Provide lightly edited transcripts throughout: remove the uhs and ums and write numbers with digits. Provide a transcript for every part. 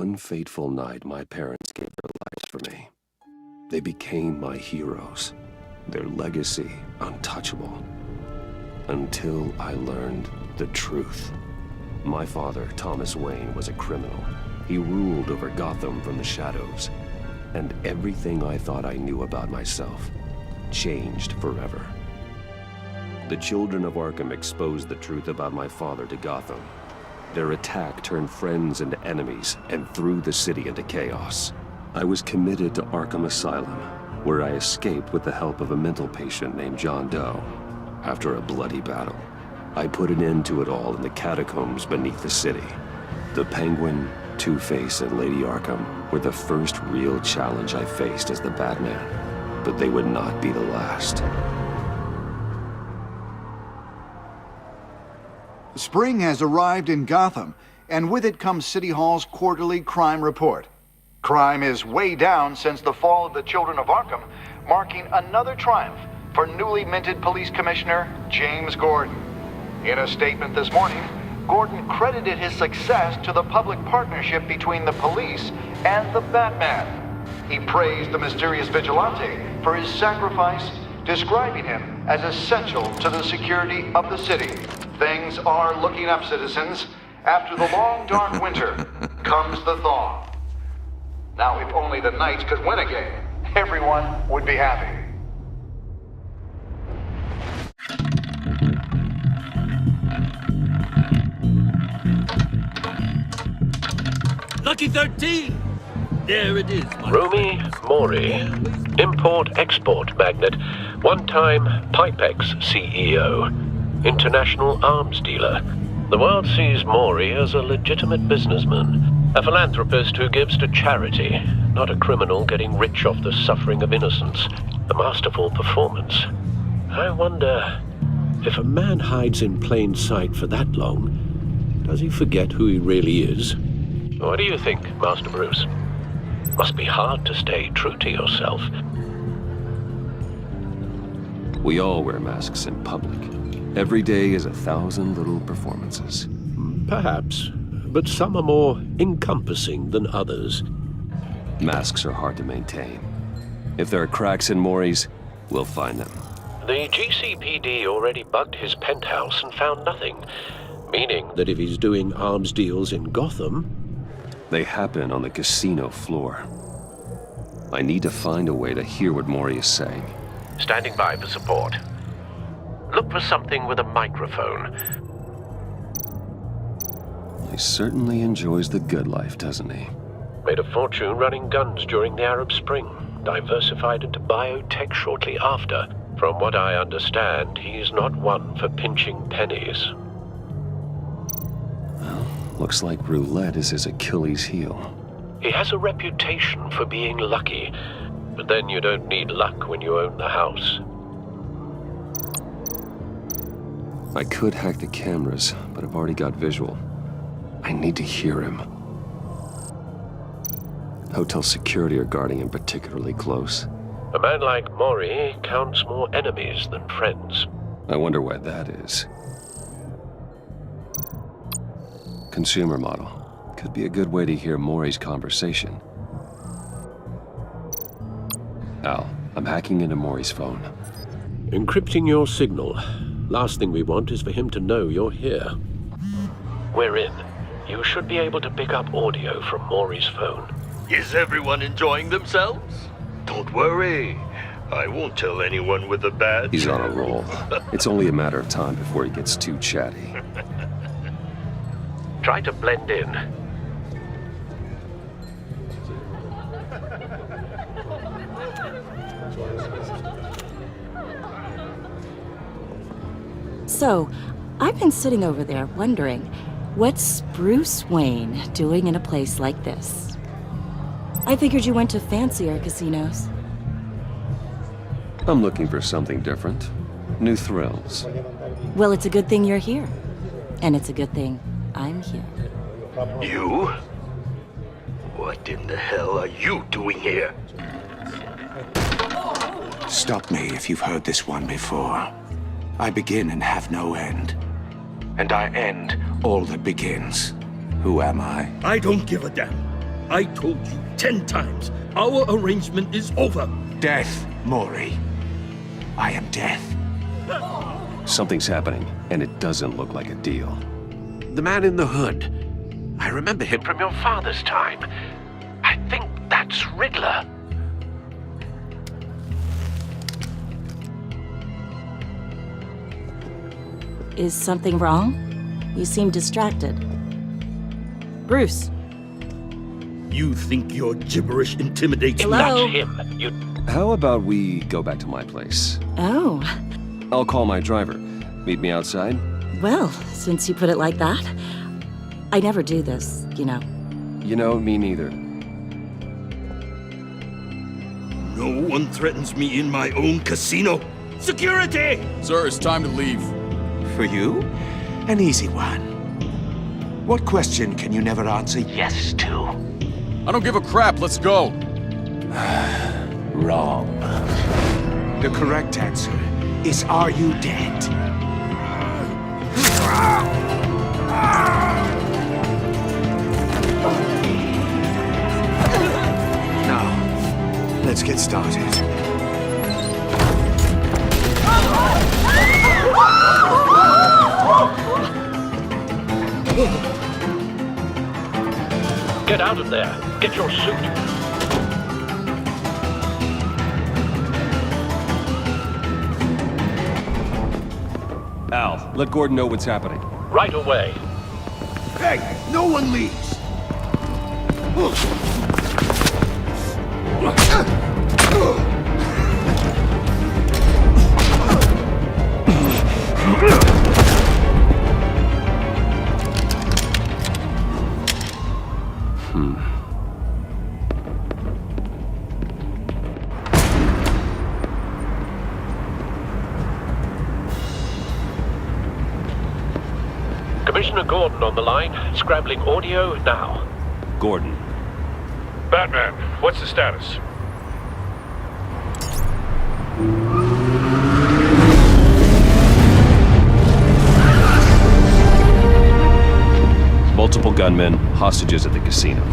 one fateful night, my parents gave their lives for me. They became my heroes, their legacy untouchable. Until I learned the truth. My father, Thomas Wayne, was a criminal. He ruled over Gotham from the shadows. And everything I thought I knew about myself changed forever. The Children of Arkham exposed the truth about my father to Gotham. Their attack turned friends into enemies and threw the city into chaos. I was committed to Arkham Asylum, where I escaped with the help of a mental patient named John Doe. After a bloody battle, I put an end to it all in the catacombs beneath the city. The Penguin, Two-Face, and Lady Arkham were the first real challenge I faced as the Batman, but they would not be the last. Spring has arrived in Gotham, and with it comes City Hall's quarterly crime report. Crime is way down since the fall of the Children of Arkham, marking another triumph for newly minted Police Commissioner James Gordon. In a statement this morning, Gordon credited his success to the public partnership between the police and the Batman. He praised the mysterious vigilante for his sacrifice, describing him as essential to the security of the city. Things are looking up, citizens. After the long, dark winter comes the thaw. Now, if only the Knights could win again, everyone would be happy. Lucky 13! There it is, Rumi Mori, import-export magnate, one-time Pipex CEO, international arms dealer. The world sees Mori as a legitimate businessman, a philanthropist who gives to charity, not a criminal getting rich off the suffering of innocence. A masterful performance. I wonder, if a man hides in plain sight for that long, does he forget who he really is? What do you think, Master Bruce? Must be hard to stay true to yourself. We all wear masks in public. Every day is 1,000 little performances. Perhaps, but some are more encompassing than others. Masks are hard to maintain. If there are cracks in Mori's, we'll find them. The GCPD already bugged his penthouse and found nothing, meaning that if he's doing arms deals in Gotham, they happen on the casino floor. I need to find a way to hear what Mori is saying. Standing by for support. Look for something with a microphone. He certainly enjoys the good life, doesn't he? Made a fortune running guns during the Arab Spring. Diversified into biotech shortly after. From what I understand, he's not one for pinching pennies. Well, looks like roulette is his Achilles heel. He has a reputation for being lucky, but then you don't need luck when you own the house. I could hack the cameras, but I've already got visual. I need to hear him. Hotel security are guarding him particularly close. A man like Mori counts more enemies than friends. I wonder why that is. Consumer model. Could be a good way to hear Mori's conversation. Al, I'm hacking into Mori's phone. Encrypting your signal. Last thing we want is for him to know you're here. We're in. You should be able to pick up audio from Mori's phone. Is everyone enjoying themselves? Don't worry. I won't tell anyone with a badge. He's on a roll. It's only a matter of time before he gets too chatty. Try to blend in. So, I've been sitting over there wondering, what's Bruce Wayne doing in a place like this? I figured you went to fancier casinos. I'm looking for something different. New thrills. Well, it's a good thing you're here. And it's a good thing I'm here. You? What in the hell are you doing here? Stop me if you've heard this one before. I begin and have no end. And I end all that begins. Who am I? I don't give a damn. I told you 10 times. Our arrangement is over. Death, Mori. I am death. Something's happening, and it doesn't look like a deal. The man in the hood. I remember him from your father's time. I think that's Riddler. Is something wrong? You seem distracted. Bruce. You think your gibberish intimidates me? Hello? Not him. You... How about we go back to my place? Oh, I'll call my driver. Meet me outside? well, since you put it like that. I never do this, you know. You know, me neither. No one threatens me in my own casino. Security! Sir, it's time to leave. For you, an easy one. What question can you never answer yes to? I don't give a crap, let's go. Wrong. The correct answer is, are you dead? Now, let's get started. Get out of there. Get your suit. Al, let Gordon know what's happening. Right away. Hey, no one leaves! Commissioner Gordon on the line. Scrambling audio now. Gordon. Batman, what's the status? Multiple gunmen, hostages at the casino.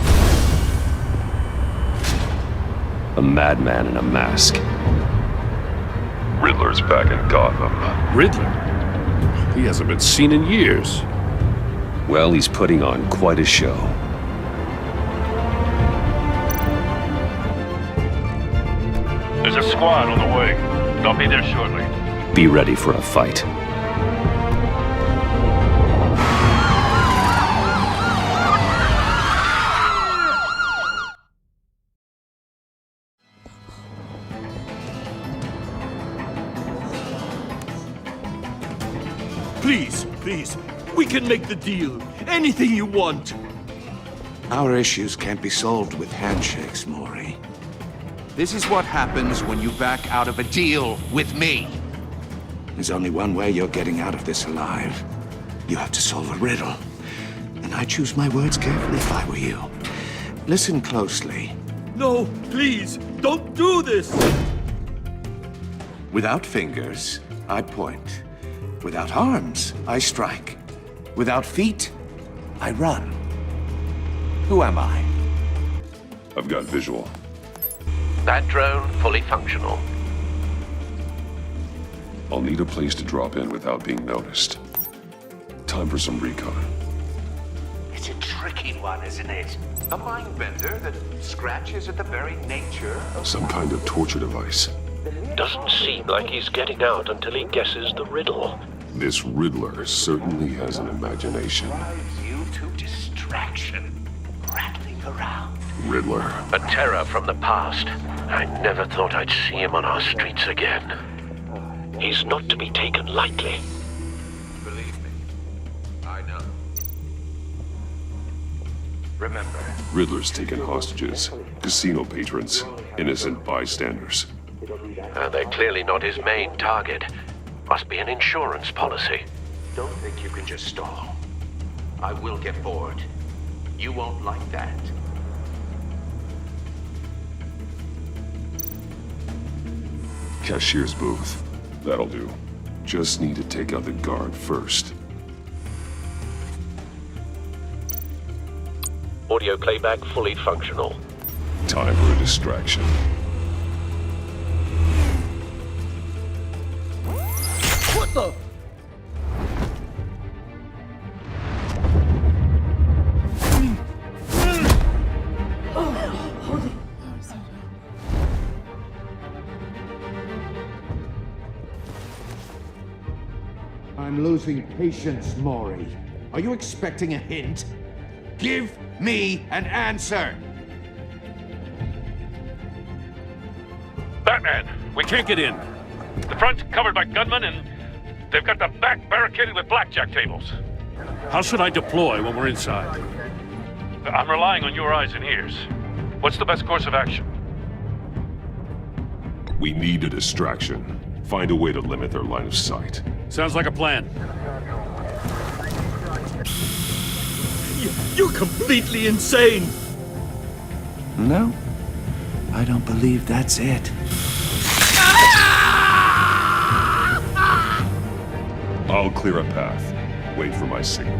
A madman in a mask. Riddler's back in Gotham. Riddler? He hasn't been seen in years. Well, he's putting on quite a show. There's a squad on the way. They'll be there shortly. Be ready for a fight. Please, please, we can make the deal. Anything you want. Our issues can't be solved with handshakes, Mori. This is what happens when you back out of a deal with me. There's only one way you're getting out of this alive. You have to solve a riddle. And I choose my words carefully if I were you. Listen closely. No, please, don't do this. Without fingers, I point. Without arms, I strike. Without feet, I run. Who am I? I've got visual. That drone fully functional. I'll need a place to drop in without being noticed. Time for some recon. It's a tricky one, isn't it? A mind bender that scratches at the very nature of... Some kind of torture device. Doesn't seem like he's getting out until he guesses the riddle. This Riddler certainly has an imagination. drives you to distraction, rattling around. Riddler. A terror from the past. I never thought I'd see him on our streets again. He's not to be taken lightly. Believe me, I know. Remember, Riddler's taken hostages. Casino patrons. Innocent bystanders. They're clearly not his main target. Must be an insurance policy. don't think you can just stall. I will get bored. You won't like that. Cashier's booth. That'll do. Just need to take out the guard first. Audio playback fully functional. Time for a distraction. What the? I'm losing patience, Mori. Are you expecting a hint? Give me an answer! Batman, we can't get in. The front's covered by gunmen, and they've got the back barricaded with blackjack tables. How should I deploy when we're inside? I'm relying on your eyes and ears. What's the best course of action? We need a distraction. Find a way to limit their line of sight. Sounds like a plan. You're completely insane! No, I don't believe that's it. I'll clear a path. Wait for my signal.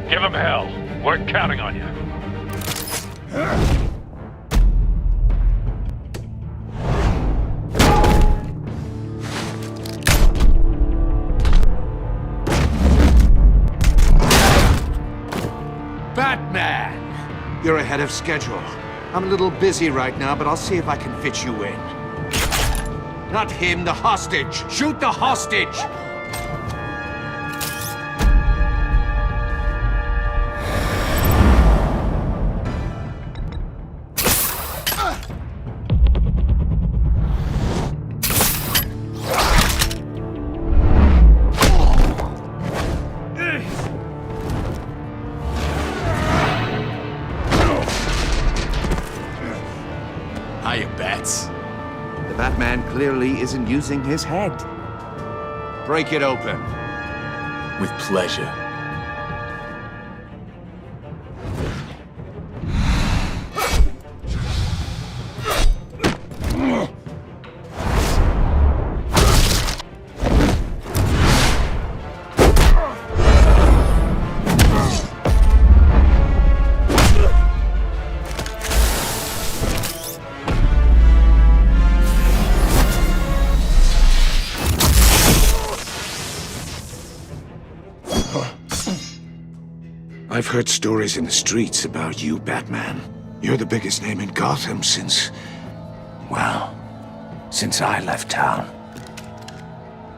Give them hell. We're counting on you. Batman! You're ahead of schedule. I'm a little busy right now, but I'll see if I can fit you in. Not him, the hostage! Shoot the hostage! Hiya, Bats. The Batman clearly isn't using his head. Break it open. With pleasure. I've heard stories in the streets about you, Batman. You're the biggest name in Gotham since I left town.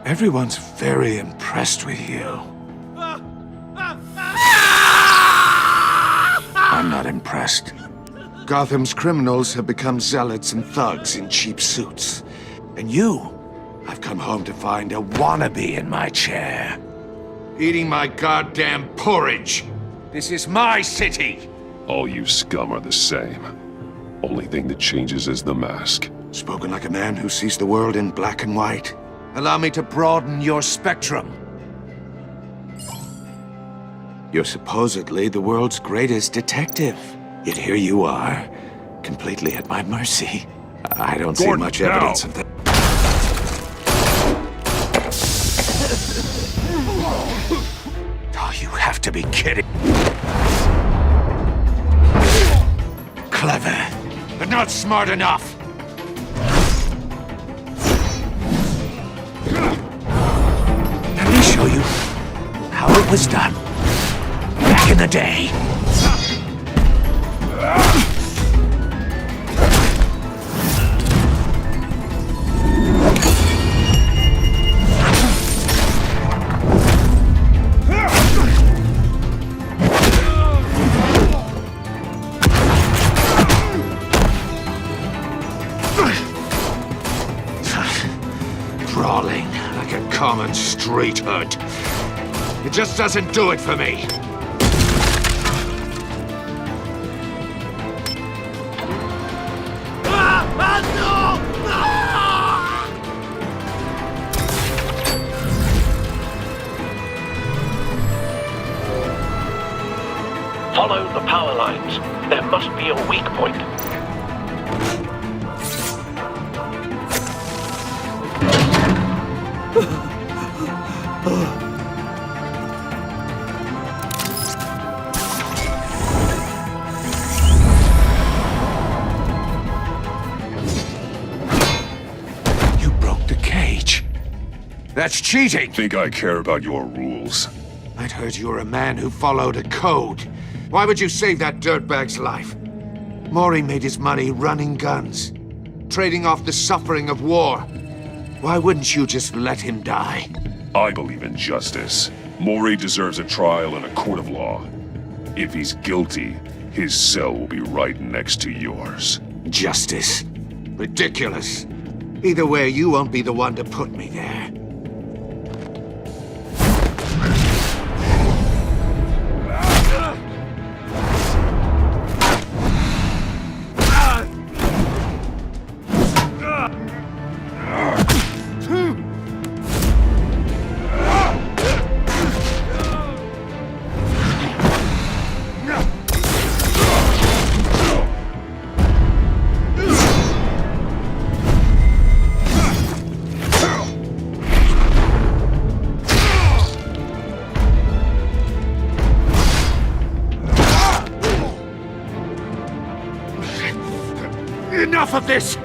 Everyone's very impressed with you. I'm not impressed. Gotham's criminals have become zealots and thugs in cheap suits. And I've come home to find a wannabe in my chair. Eating my goddamn porridge. This is my city! All you scum are the same. Only thing that changes is the mask. Spoken like a man who sees the world in black and white. Allow me to broaden your spectrum. You're supposedly the world's greatest detective. Yet here you are, completely at my mercy. I don't see much evidence of that. Oh, you have to be kidding. Clever, but not smart enough. Let me show you how it was done back in the day. Brawling like a common street hood. It just doesn't do it for me. Follow the power lines. There must be a weak point. That's cheating! Think I care about your rules? I'd heard you were a man who followed a code. Why would you save that dirtbag's life? Mori made his money running guns, trading off the suffering of war. Why wouldn't you just let him die? I believe in justice. Mori deserves a trial in a court of law. If he's guilty, his cell will be right next to yours. Justice? Ridiculous. Either way, you won't be the one to put me there. Enough of this!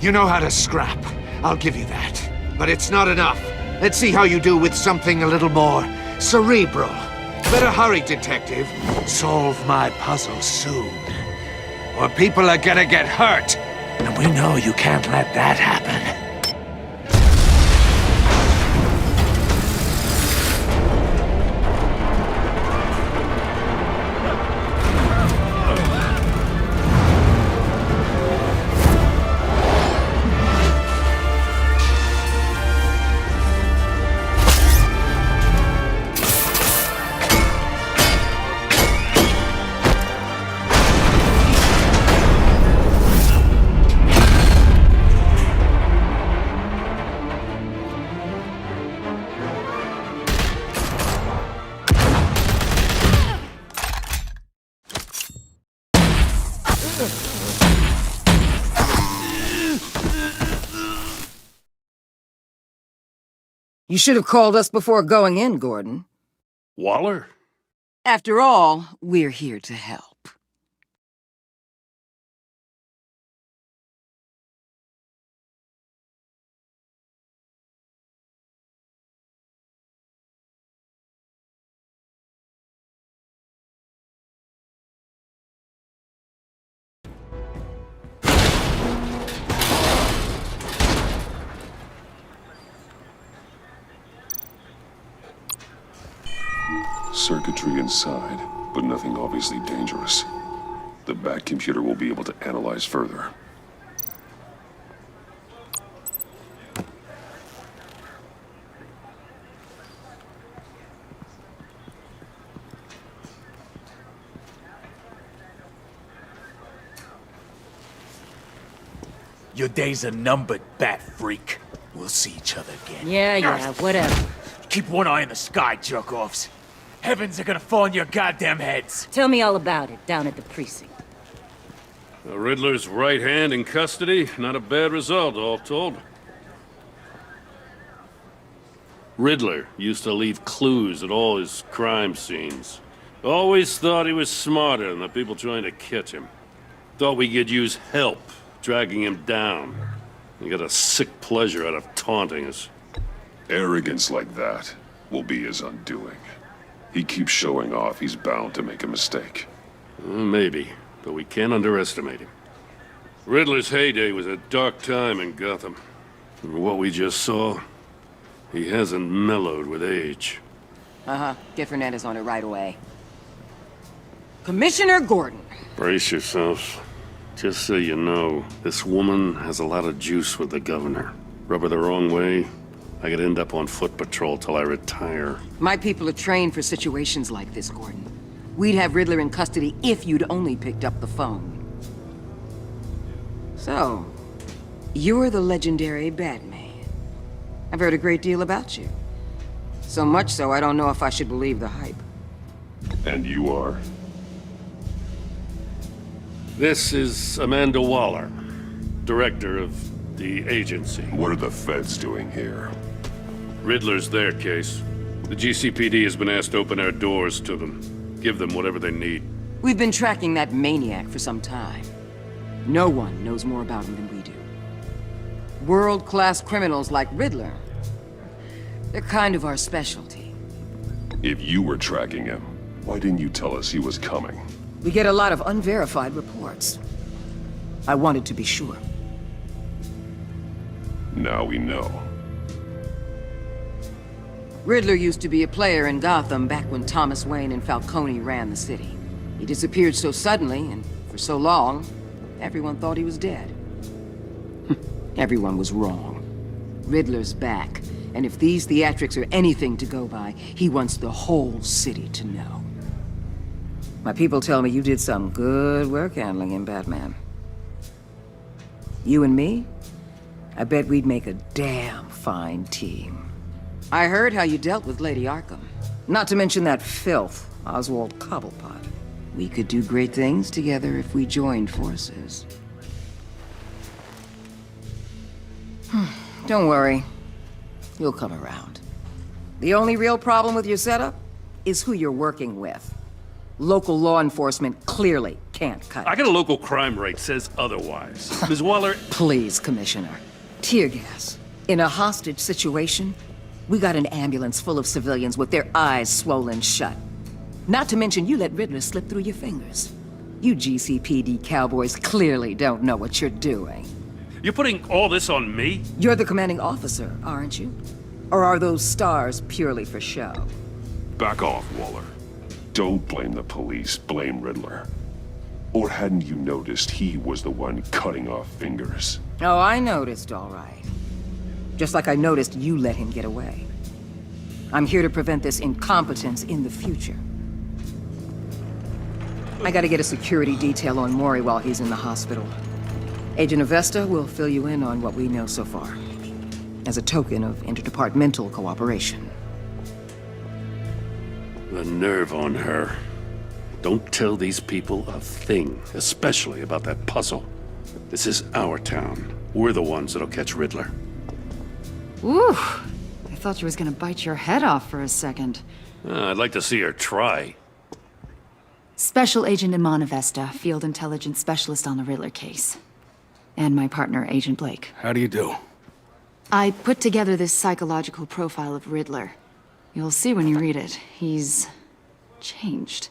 You know how to scrap. I'll give you that. But it's not enough. Let's see how you do with something a little more cerebral. Better hurry, detective. Solve my puzzle soon. Or people are gonna get hurt. And we know you can't let that happen. You should have called us before going in, Gordon. Waller? After all, we're here to help. Circuitry inside, but nothing obviously dangerous. The Bat computer will be able to analyze further. Your days are numbered, Bat Freak. We'll see each other again. Yeah, whatever. Keep one eye in the sky, jerk-offs. Heavens are gonna fall on your goddamn heads. Tell me all about it down at the precinct. The Riddler's right hand in custody. Not a bad result, all told. Riddler used to leave clues at all his crime scenes. Always thought he was smarter than the people trying to catch him. Thought we could use help dragging him down. He got a sick pleasure out of taunting us. Arrogance like that will be his undoing. He keeps showing off, he's bound to make a mistake. Maybe, but we can't underestimate him. Riddler's heyday was a dark time in Gotham. From what we just saw, he hasn't mellowed with age. Get Fernandez on it right away. Commissioner Gordon. Brace yourselves. Just so you know, this woman has a lot of juice with the governor. Rub her the wrong way, I could end up on foot patrol till I retire. My people are trained for situations like this, Gordon. We'd have Riddler in custody if you'd only picked up the phone. So, you're the legendary Batman. I've heard a great deal about you. So much so, I don't know if I should believe the hype. And you are? This is Amanda Waller, director of the agency. What are the feds doing here? Riddler's their case. The GCPD has been asked to open our doors to them. Give them whatever they need. We've been tracking that maniac for some time. No one knows more about him than we do. World-class criminals like Riddler. They're kind of our specialty. If you were tracking him, why didn't you tell us he was coming? We get a lot of unverified reports. I wanted to be sure. Now we know. Riddler used to be a player in Gotham back when Thomas Wayne and Falcone ran the city. He disappeared so suddenly and for so long, everyone thought he was dead. Everyone was wrong. Riddler's back, and if these theatrics are anything to go by, he wants the whole city to know. My people tell me you did some good work handling him, Batman. You and me? I bet we'd make a damn fine team. I heard how you dealt with Lady Arkham. Not to mention that filth, Oswald Cobblepot. We could do great things together if we joined forces. Don't worry. You'll come around. The only real problem with your setup is who you're working with. Local law enforcement clearly can't cut it. I got a local crime rate says otherwise. Ms. Waller... Please, Commissioner. Tear gas. In a hostage situation, we got an ambulance full of civilians with their eyes swollen shut. Not to mention you let Riddler slip through your fingers. You GCPD cowboys clearly don't know what you're doing. You're putting all this on me? You're the commanding officer, aren't you? Or are those stars purely for show? Back off, Waller. Don't blame the police, blame Riddler. Or hadn't you noticed he was the one cutting off fingers? Oh, I noticed, all right. Just like I noticed you let him get away. I'm here to prevent this incompetence in the future. I gotta get a security detail on Mori while he's in the hospital. Agent Avesta will fill you in on what we know so far, as a token of interdepartmental cooperation. The nerve on her. Don't tell these people a thing, especially about that puzzle. This is our town. We're the ones that'll catch Riddler. Ooh, I thought she was gonna bite your head off for a second. I'd like to see her try. Special Agent Iman Avesta, Field Intelligence Specialist on the Riddler case. And my partner, Agent Blake. How do you do? I put together this psychological profile of Riddler. You'll see when you read it. He's changed.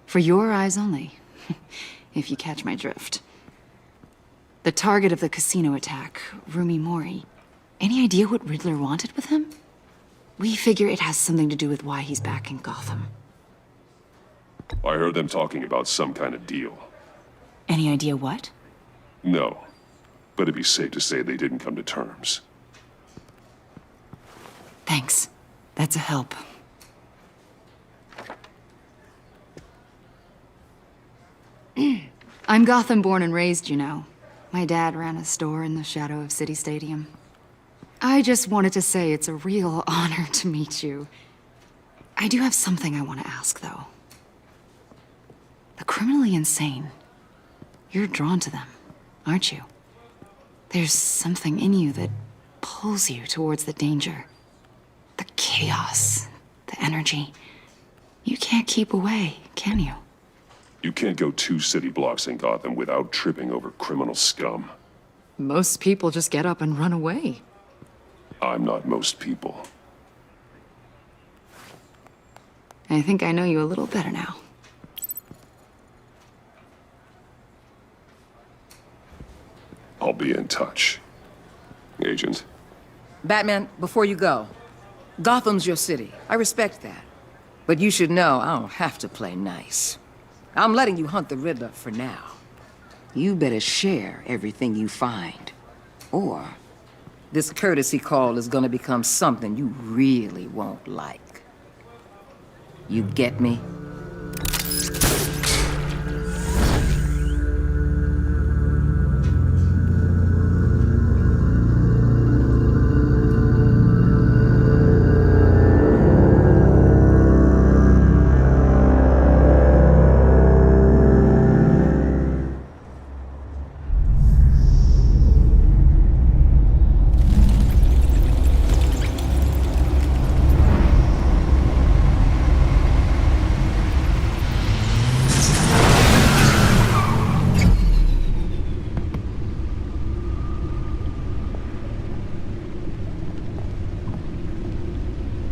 For your eyes only, if you catch my drift. The target of the casino attack, Rumi Mori. Any idea what Riddler wanted with him? We figure it has something to do with why he's back in Gotham. I heard them talking about some kind of deal. Any idea what? No, but it'd be safe to say they didn't come to terms. Thanks. That's a help. I'm Gotham born and raised, you know. My dad ran a store in the shadow of City Stadium. I just wanted to say it's a real honor to meet you. I do have something I want to ask, though. The criminally insane. You're drawn to them, aren't you? There's something in you that pulls you towards the danger. The chaos, the energy. You can't keep away, can you? You can't go 2 city blocks in Gotham without tripping over criminal scum. Most people just get up and run away. I'm not most people. I think I know you a little better now. I'll be in touch. Agent. Batman, before you go, Gotham's your city. I respect that. But you should know I don't have to play nice. I'm letting you hunt the Riddler for now. You better share everything you find. Or this courtesy call is gonna become something you really won't like. You get me?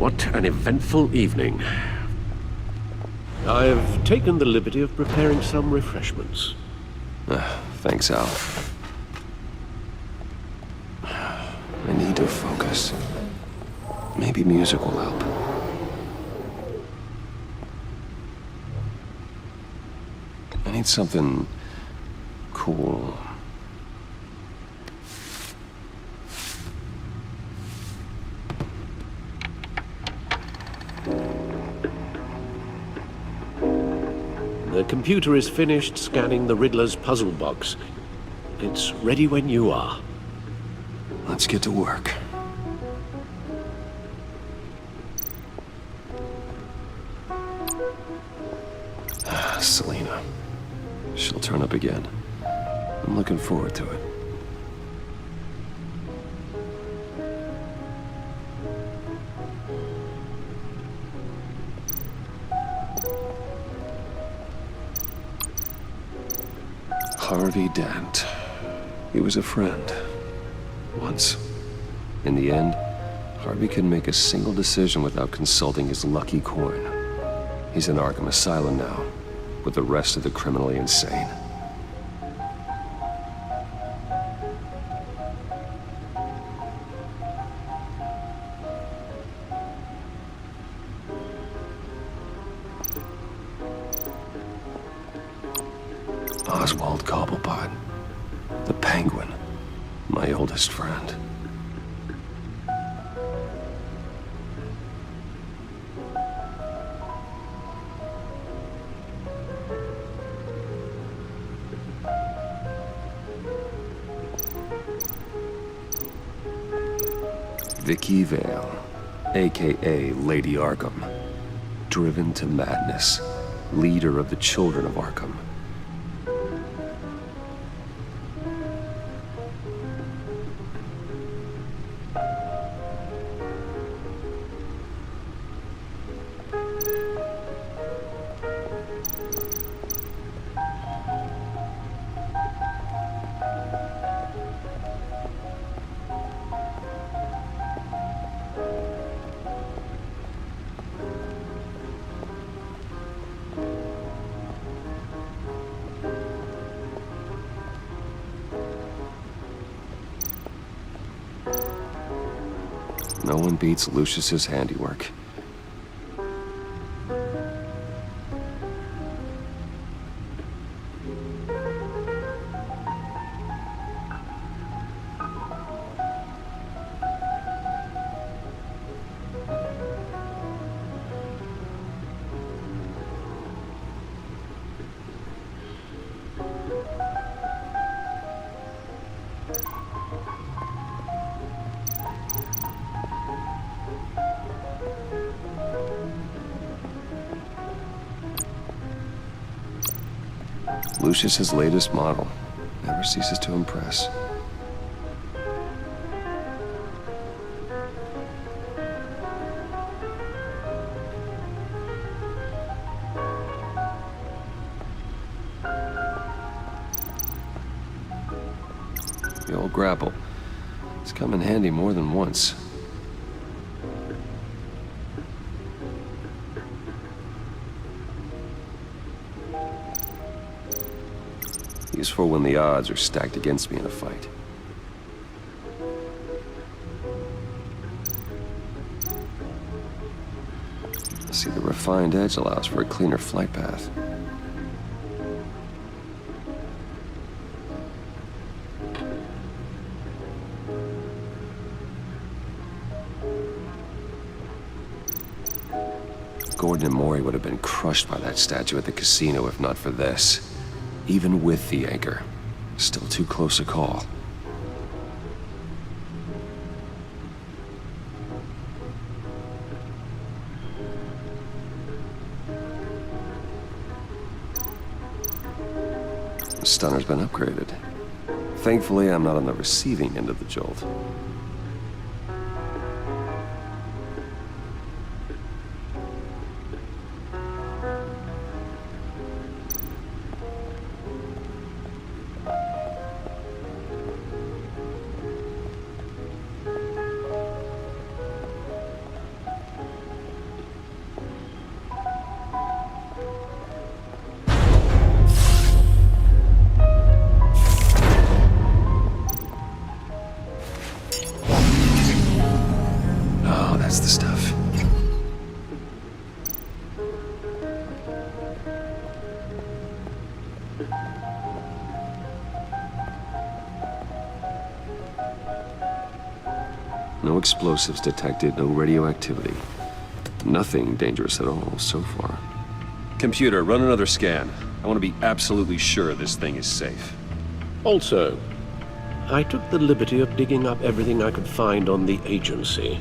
What an eventful evening. I've taken the liberty of preparing some refreshments. Thanks, Al. I need to focus. Maybe music will help. I need something cool. The computer is finished scanning the Riddler's puzzle box. It's ready when you are. Let's get to work. Selena. She'll turn up again. I'm looking forward to it. Harvey Dent. He was a friend. Once. In the end, Harvey couldn't make a single decision without consulting his lucky coin. He's in Arkham Asylum now, with the rest of the criminally insane. Oswald Cobblepot, the Penguin, my oldest friend. Vicky Vale, aka Lady Arkham, driven to madness, leader of the Children of Arkham. No one beats Lucius's handiwork. Lucius's latest model never ceases to impress. The old grapple. It's come in handy more than once. Useful when the odds are stacked against me in a fight. See, the refined edge allows for a cleaner flight path. Gordon and Mori would have been crushed by that statue at the casino if not for this. Even with the anchor, still too close a call. The stunner's been upgraded. Thankfully, I'm not on the receiving end of the jolt. That's the stuff. No explosives detected, no radioactivity. Nothing dangerous at all so far. Computer, run another scan. I want to be absolutely sure this thing is safe. Also, I took the liberty of digging up everything I could find on the agency.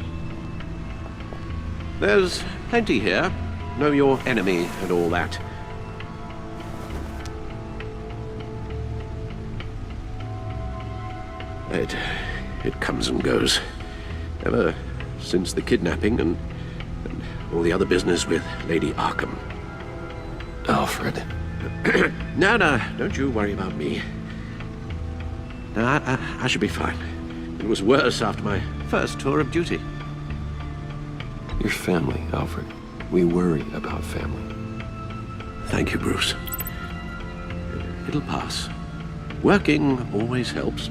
There's plenty here. Know your enemy and all that. It comes and goes. Ever since the kidnapping and all the other business with Lady Arkham. Alfred. No, don't you worry about me. No, I should be fine. It was worse after my first tour of duty. Your family, Alfred. We worry about family. Thank you, Bruce. It'll pass. Working always helps.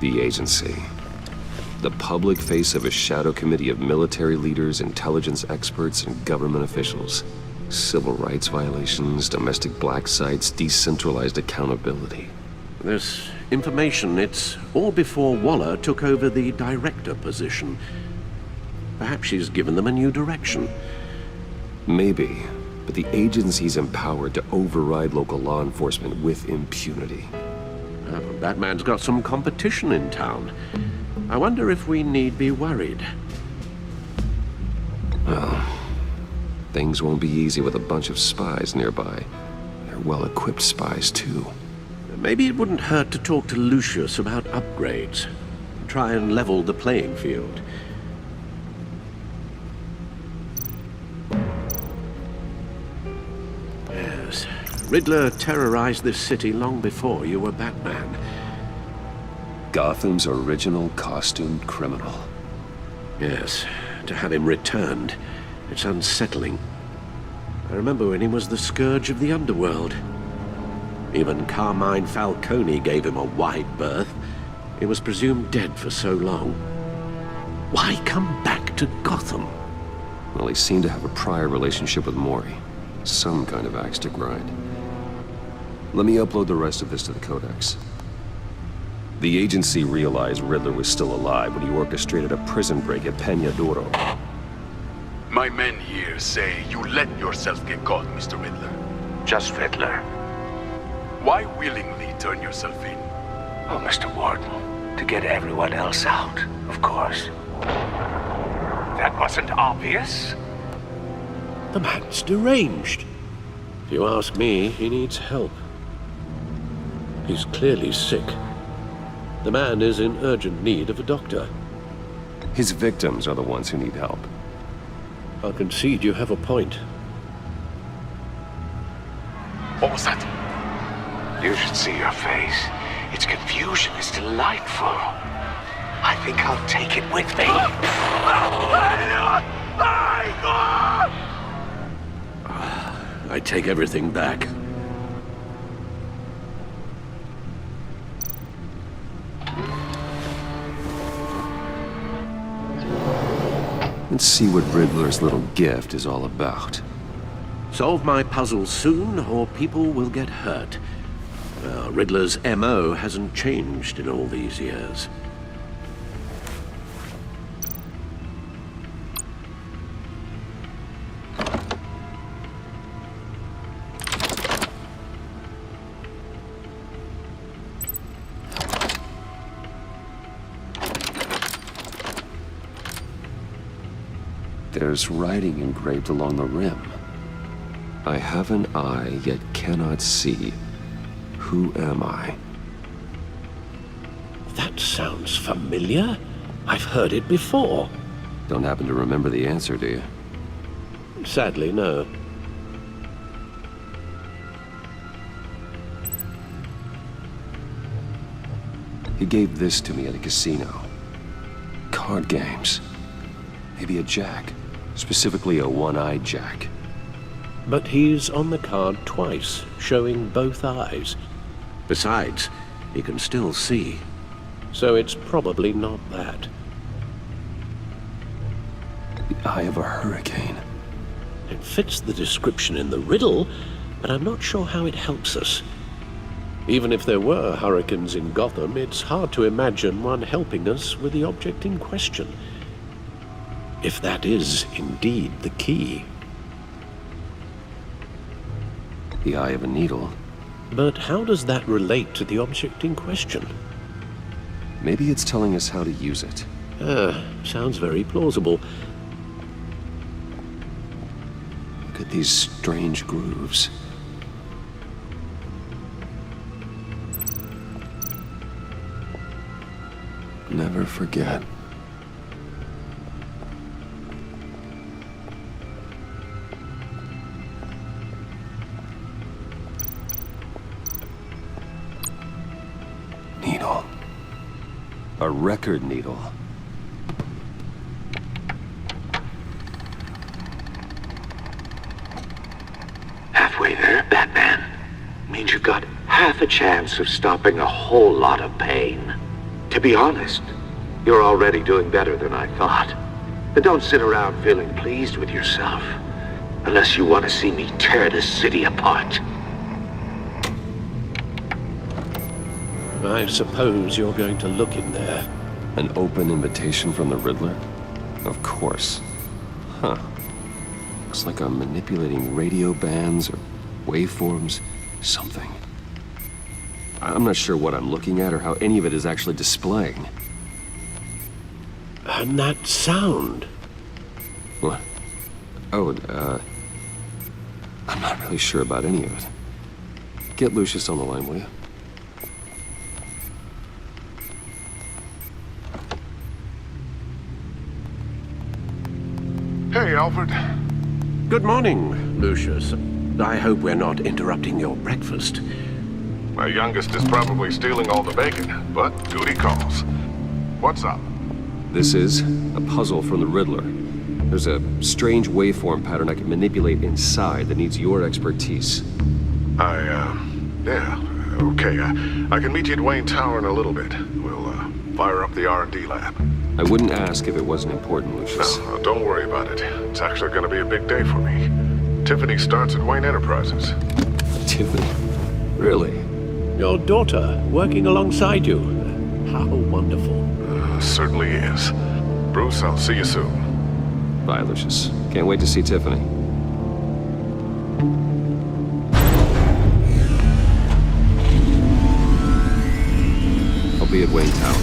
The agency. The public face of a shadow committee of military leaders, intelligence experts, and government officials. Civil rights violations, domestic black sites, decentralized accountability. This information, it's all before Waller took over the director position. Perhaps she's given them a new direction. Maybe, but the agency's empowered to override local law enforcement with impunity. Batman's got some competition in town. I wonder if we need be worried. Well, things won't be easy with a bunch of spies nearby. They're well-equipped spies, too. Maybe it wouldn't hurt to talk to Lucius about upgrades. Try and level the playing field. Yes, Riddler terrorized this city long before you were Batman. Gotham's original costumed criminal. Yes, to have him returned, it's unsettling. I remember when he was the scourge of the underworld. Even Carmine Falcone gave him a wide berth. He was presumed dead for so long. Why come back to Gotham? Well, he seemed to have a prior relationship with Mori. Some kind of axe to grind. Let me upload the rest of this to the Codex. The agency realized Riddler was still alive when he orchestrated a prison break at Peña Duro. My men here say you let yourself get caught, Mr. Riddler. Just Riddler. Why willingly turn yourself in? Oh, Mr. Warden, to get everyone else out, of course. That wasn't obvious. The man's deranged. If you ask me, he needs help. He's clearly sick. The man is in urgent need of a doctor. His victims are the ones who need help. I'll concede you have a point. What was that? You should see your face. Its confusion is delightful. I think I'll take it with me. I take everything back. Let's see what Riddler's little gift is all about. Solve my puzzle soon, or people will get hurt. Riddler's MO hasn't changed in all these years. There's writing engraved along the rim. I have an eye, yet cannot see. Who am I? That sounds familiar. I've heard it before. Don't happen to remember the answer, do you? Sadly, no. He gave this to me at a casino. Card games. Maybe a jack. Specifically a one-eyed jack. But he's on the card twice, showing both eyes. Besides, he can still see. So it's probably not that. The eye of a hurricane. It fits the description in the riddle, but I'm not sure how it helps us. Even if there were hurricanes in Gotham, it's hard to imagine one helping us with the object in question. If that is indeed the key. The eye of a needle. But how does that relate to the object in question? Maybe it's telling us how to use it. Sounds very plausible. Look at these strange grooves. Never forget. Needle. A record needle. Halfway there, Batman. Means you've got half a chance of stopping a whole lot of pain. To be honest, you're already doing better than I thought. But don't sit around feeling pleased with yourself, unless you want to see me tear this city apart. I suppose you're going to look in there. An open invitation from the Riddler? Of course. Huh. Looks like I'm manipulating radio bands or waveforms, something. I'm not sure what I'm looking at or how any of it is actually displaying. And that sound? What? Oh, I'm not really sure about any of it. Get Lucius on the line, will you? Hey, Alfred. Good morning, Lucius. I hope we're not interrupting your breakfast. My youngest is probably stealing all the bacon, but duty calls. What's up? This is a puzzle from the Riddler. There's a strange waveform pattern I can manipulate inside that needs your expertise. Yeah, okay. I can meet you at Wayne Tower in a little bit. We'll, fire up the R&D lab. I wouldn't ask if it wasn't important, Lucius. No, don't worry about it. It's actually gonna be a big day for me. Tiffany starts at Wayne Enterprises. Tiffany? Really? Your daughter, working alongside you. How wonderful. Certainly is. Bruce, I'll see you soon. Bye, Lucius. Can't wait to see Tiffany. I'll be at Wayne Tower.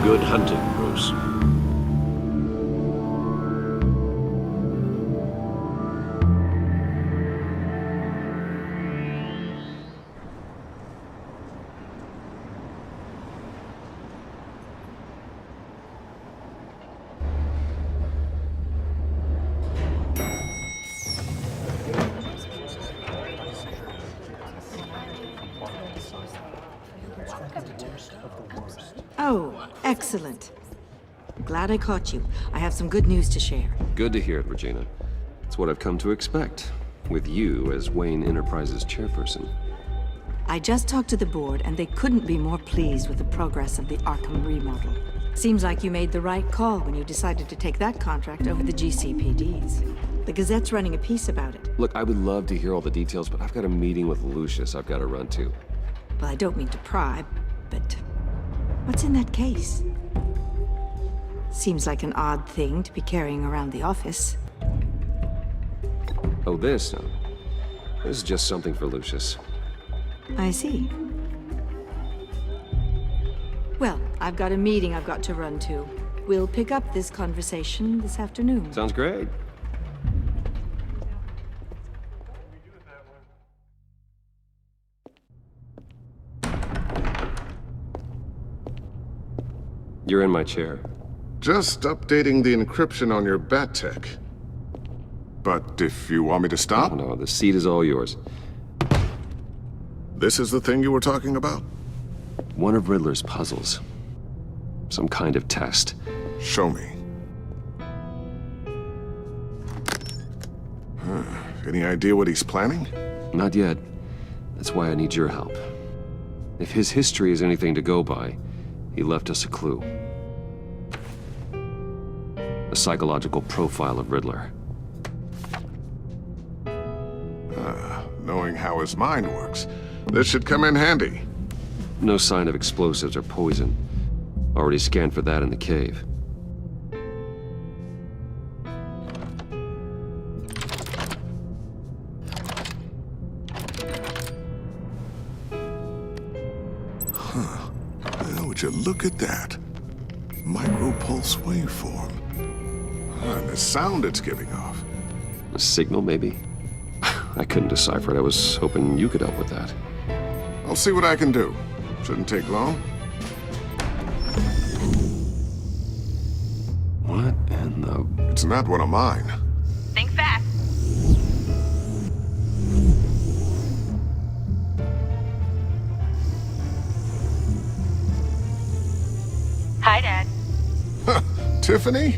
Good hunting, Bruce. Oh, excellent. Glad I caught you. I have some good news to share. Good to hear it, Regina. It's what I've come to expect, with you as Wayne Enterprises chairperson. I just talked to the board, and they couldn't be more pleased with the progress of the Arkham remodel. Seems like you made the right call when you decided to take that contract over the GCPD's. The Gazette's running a piece about it. Look, I would love to hear all the details, but I've got a meeting with Lucius I've got to run to. Well, I don't mean to pry, but what's in that case? Seems like an odd thing to be carrying around the office. Oh, this? No. This is just something for Lucius. I see. Well, I've got a meeting I've got to run to. We'll pick up this conversation this afternoon. Sounds great. You're in my chair. Just updating the encryption on your Bat-Tech. But if you want me to stop? No, the seat is all yours. This is the thing you were talking about? One of Riddler's puzzles. Some kind of test. Show me. Any idea what he's planning? Not yet. That's why I need your help. If his history is anything to go by, he left us a clue. A psychological profile of Riddler. knowing how his mind works. This should come in handy. No sign of explosives or poison. Already scanned for that in the cave. Would you look at that? Micro-pulse waveform. And the sound it's giving off. A signal, maybe? I couldn't decipher it. I was hoping you could help with that. I'll see what I can do. Shouldn't take long. What in the... It's not one of mine. Think fast. Hi, Dad. Tiffany?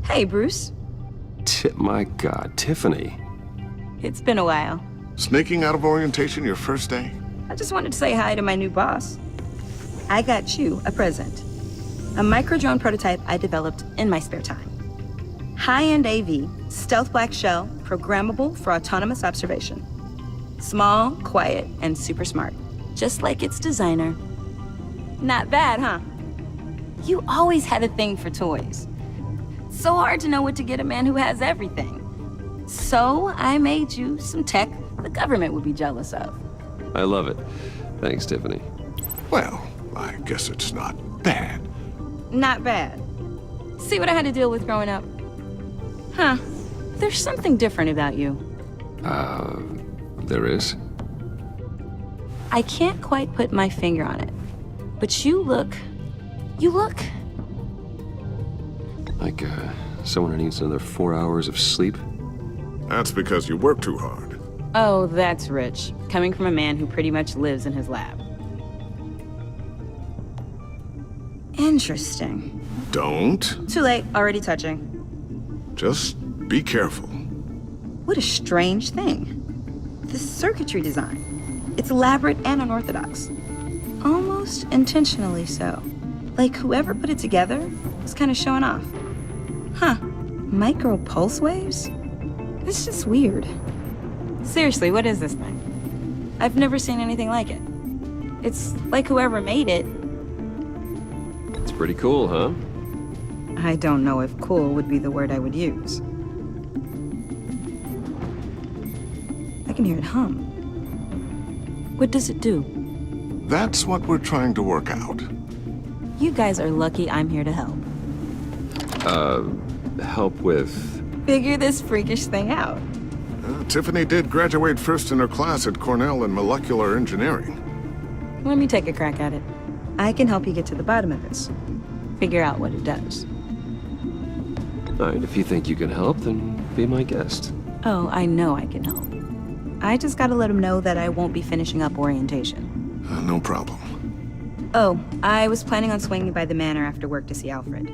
Hey, Bruce. My God, Tiffany. It's been a while. Sneaking out of orientation your first day? I just wanted to say hi to my new boss. I got you a present. A micro-drone prototype I developed in my spare time. High-end AV, stealth black shell, programmable for autonomous observation. Small, quiet, and super smart. Just like its designer. Not bad, huh? You always had a thing for toys. So hard to know what to get a man who has everything. So I made you some tech the government would be jealous of. I love it. Thanks, Tiffany. Well, I guess it's not bad. Not bad. See what I had to deal with growing up? Huh. There's something different about you. There is? I can't quite put my finger on it. But you look... Like, someone who needs another 4 hours of sleep? That's because you work too hard. Oh, that's rich. Coming from a man who pretty much lives in his lab. Interesting. Don't. Too late, already touching. Just be careful. What a strange thing. The circuitry design. It's elaborate and unorthodox. Almost intentionally so. Like whoever put it together was kind of showing off. Huh. Micro pulse waves? It's just weird. Seriously, what is this thing? I've never seen anything like it. It's like whoever made it. It's pretty cool, huh? I don't know if cool would be the word I would use. I can hear it hum. What does it do? That's what we're trying to work out. You guys are lucky I'm here to help. Help with... Figure this freakish thing out. Tiffany did graduate first in her class at Cornell in molecular engineering. Let me take a crack at it. I can help you get to the bottom of this. Figure out what it does. All right, if you think you can help, then be my guest. Oh, I know I can help. I just gotta let him know that I won't be finishing up orientation. No problem. Oh, I was planning on swinging by the manor after work to see Alfred.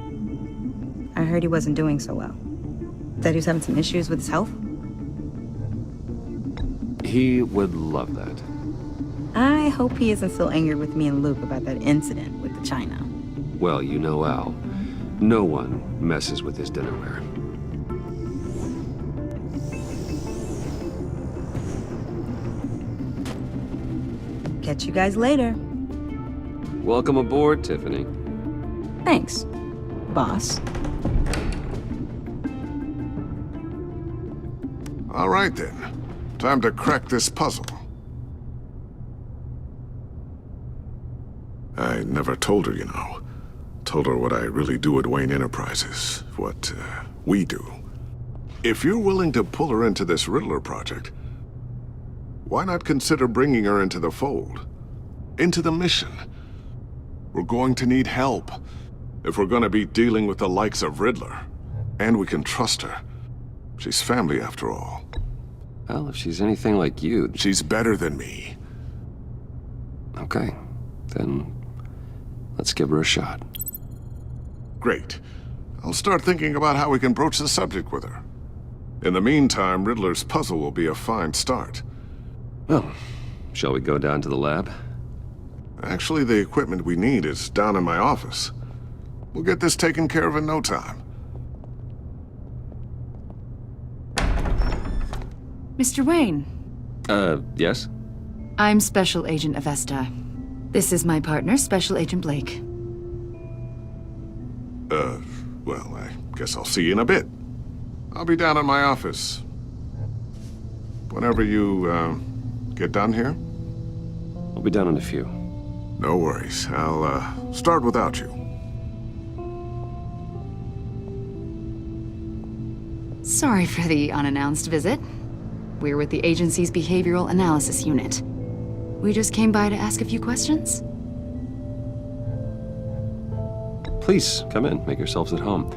I heard he wasn't doing so well. That he was having some issues with his health? He would love that. I hope he isn't still angered with me and Luke about that incident with the china. Well, you know Al. No one messes with his dinnerware. Catch you guys later. Welcome aboard, Tiffany. Thanks, boss. All right, then. Time to crack this puzzle. I never told her, you know. Told her what I really do at Wayne Enterprises. What, we do. If you're willing to pull her into this Riddler project, why not consider bringing her into the fold? Into the mission? We're going to need help if we're going to be dealing with the likes of Riddler. And we can trust her. She's family, after all. Well, if she's anything like you... She's better than me. Okay. Then let's give her a shot. Great. I'll start thinking about how we can broach the subject with her. In the meantime, Riddler's puzzle will be a fine start. Well, shall we go down to the lab? Actually, the equipment we need is down in my office. We'll get this taken care of in no time. Mr. Wayne. Yes? I'm Special Agent Avesta. This is my partner, Special Agent Blake. Well, I guess I'll see you in a bit. I'll be down in my office. Whenever you, get done here? I'll be down in a few. No worries. I'll, start without you. Sorry for the unannounced visit. We're with the agency's behavioral analysis unit. We just came by to ask a few questions. Please, come in. Make yourselves at home.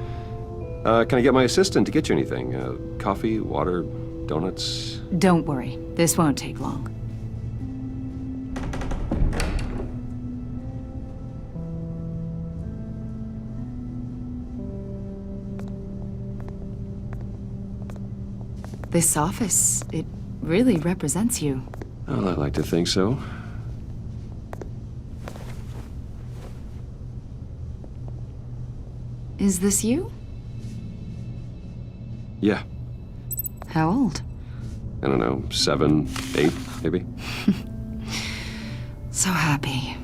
Can I get my assistant to get you anything? Coffee, water, donuts? Don't worry. This won't take long. This office, it really represents you. Well, I like to think so. Is this you? Yeah. How old? I don't know, 7, 8, maybe? So happy.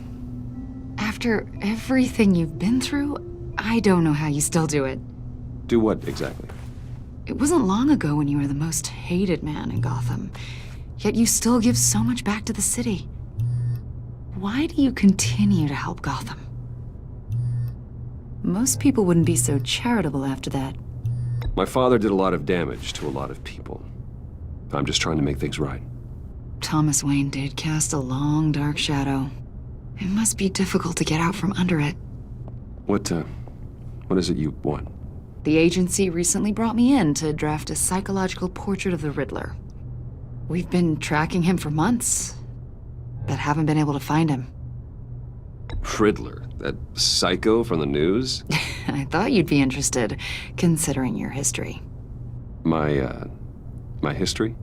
After everything you've been through, I don't know how you still do it. Do what, exactly? It wasn't long ago when you were the most hated man in Gotham, yet you still give so much back to the city. Why do you continue to help Gotham? Most people wouldn't be so charitable after that. My father did a lot of damage to a lot of people. I'm just trying to make things right. Thomas Wayne did cast a long, dark shadow. It must be difficult to get out from under it. What is it you want? The agency recently brought me in to draft a psychological portrait of the Riddler. We've been tracking him for months, but haven't been able to find him. Riddler? That psycho from the news? I thought you'd be interested, considering your history. My history?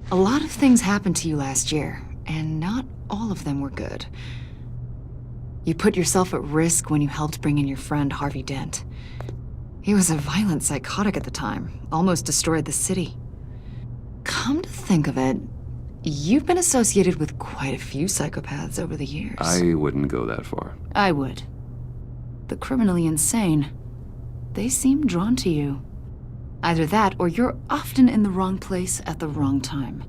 A lot of things happened to you last year, and not all of them were good. You put yourself at risk when you helped bring in your friend Harvey Dent. He was a violent psychotic at the time, almost destroyed the city. Come to think of it, you've been associated with quite a few psychopaths over the years. I wouldn't go that far. I would. The criminally insane. They seem drawn to you. Either that, or you're often in the wrong place at the wrong time.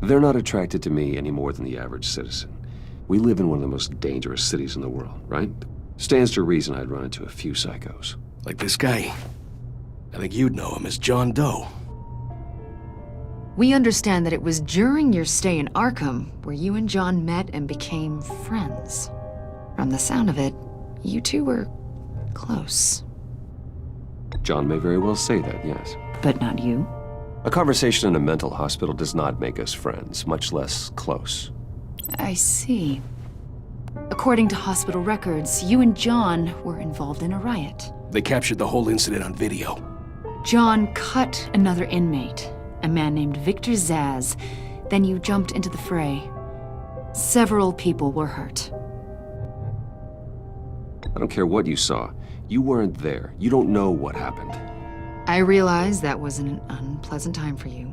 They're not attracted to me any more than the average citizen. We live in one of the most dangerous cities in the world, right? Stands to reason I'd run into a few psychos. Like this guy. I think you'd know him as John Doe. We understand that it was during your stay in Arkham where you and John met and became friends. From the sound of it, you two were close. John may very well say that, yes. But not you? A conversation in a mental hospital does not make us friends, much less close. I see. According to hospital records, you and John were involved in a riot. They captured the whole incident on video. John cut another inmate, a man named Victor Zsasz. Then you jumped into the fray. Several people were hurt. I don't care what you saw. You weren't there. You don't know what happened. I realize that was an unpleasant time for you.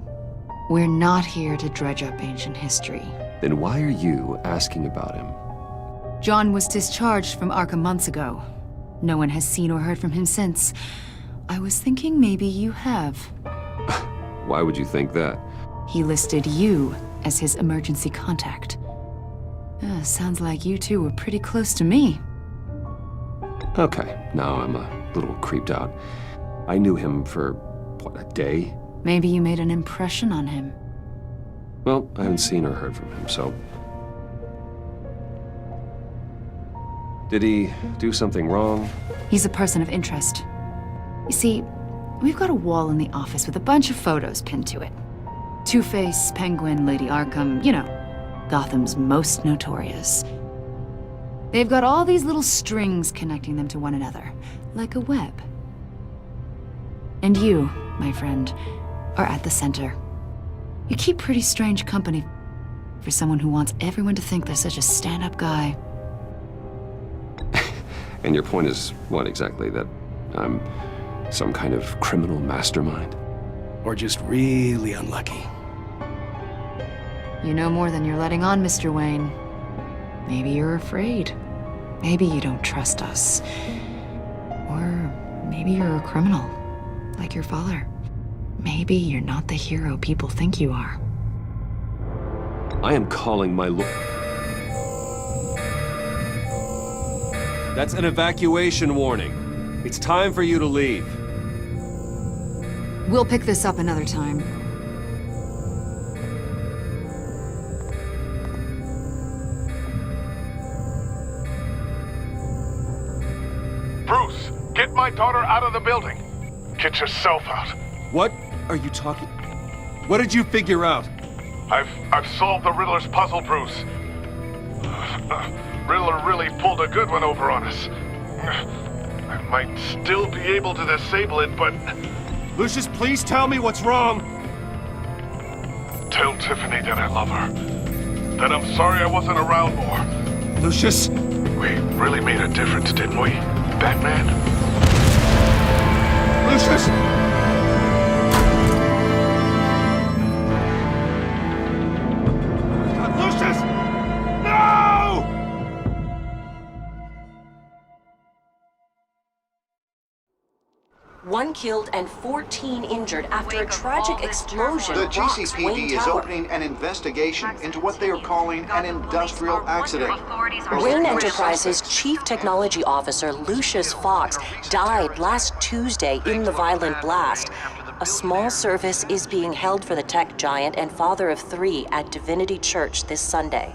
We're not here to dredge up ancient history. Then why are you asking about him? John was discharged from Arkham months ago. No one has seen or heard from him since. I was thinking maybe you have. Why would you think that? He listed you as his emergency contact. Sounds like you two were pretty close to me. Okay, now I'm a little creeped out. I knew him for, what, a day? Maybe you made an impression on him. Well, I haven't seen or heard from him, so... Did he do something wrong? He's a person of interest. You see, we've got a wall in the office with a bunch of photos pinned to it. Two-Face, Penguin, Lady Arkham, you know, Gotham's most notorious. They've got all these little strings connecting them to one another, like a web. And you, my friend, are at the center. You keep pretty strange company for someone who wants everyone to think they're such a stand-up guy. And your point is what exactly? That I'm some kind of criminal mastermind? or just really unlucky. You know more than you're letting on, Mr. Wayne. Maybe you're afraid. Maybe you don't trust us. Or maybe you're a criminal, like your father. Maybe you're not the hero people think you are. I am calling my That's an evacuation warning. It's time for you to leave. We'll pick this up another time. Bruce, get my daughter out of the building. Get yourself out. What are you talking? What did you figure out? I've solved the Riddler's puzzle, Bruce. Riddler really pulled a good one over on us. I might still be able to disable it, but... Lucius, please tell me what's wrong! Tell Tiffany that I love her. That I'm sorry I wasn't around more. Lucius! We really made a difference, didn't we, Batman? Lucius! One killed and 14 injured after a tragic explosion. The rocks GCPD Wayne is Tower. opening an investigation into what they are calling an industrial accident. Wayne Enterprises Chief Technology Officer Lucius Fox died last Tuesday in the violent blast. A small service is being held for the tech giant and father of 3 at Divinity Church this Sunday.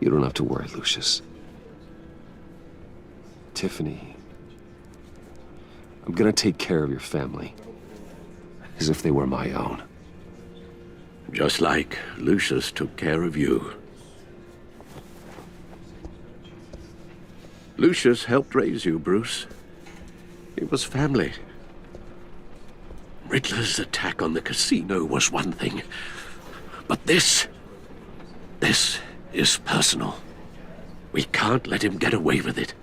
You don't have to worry, Lucius. Tiffany, I'm gonna take care of your family. As if they were my own. Just like Lucius took care of you. Lucius helped raise you, Bruce. It was family. Riddler's attack on the casino was one thing. But this is personal. We can't let him get away with it.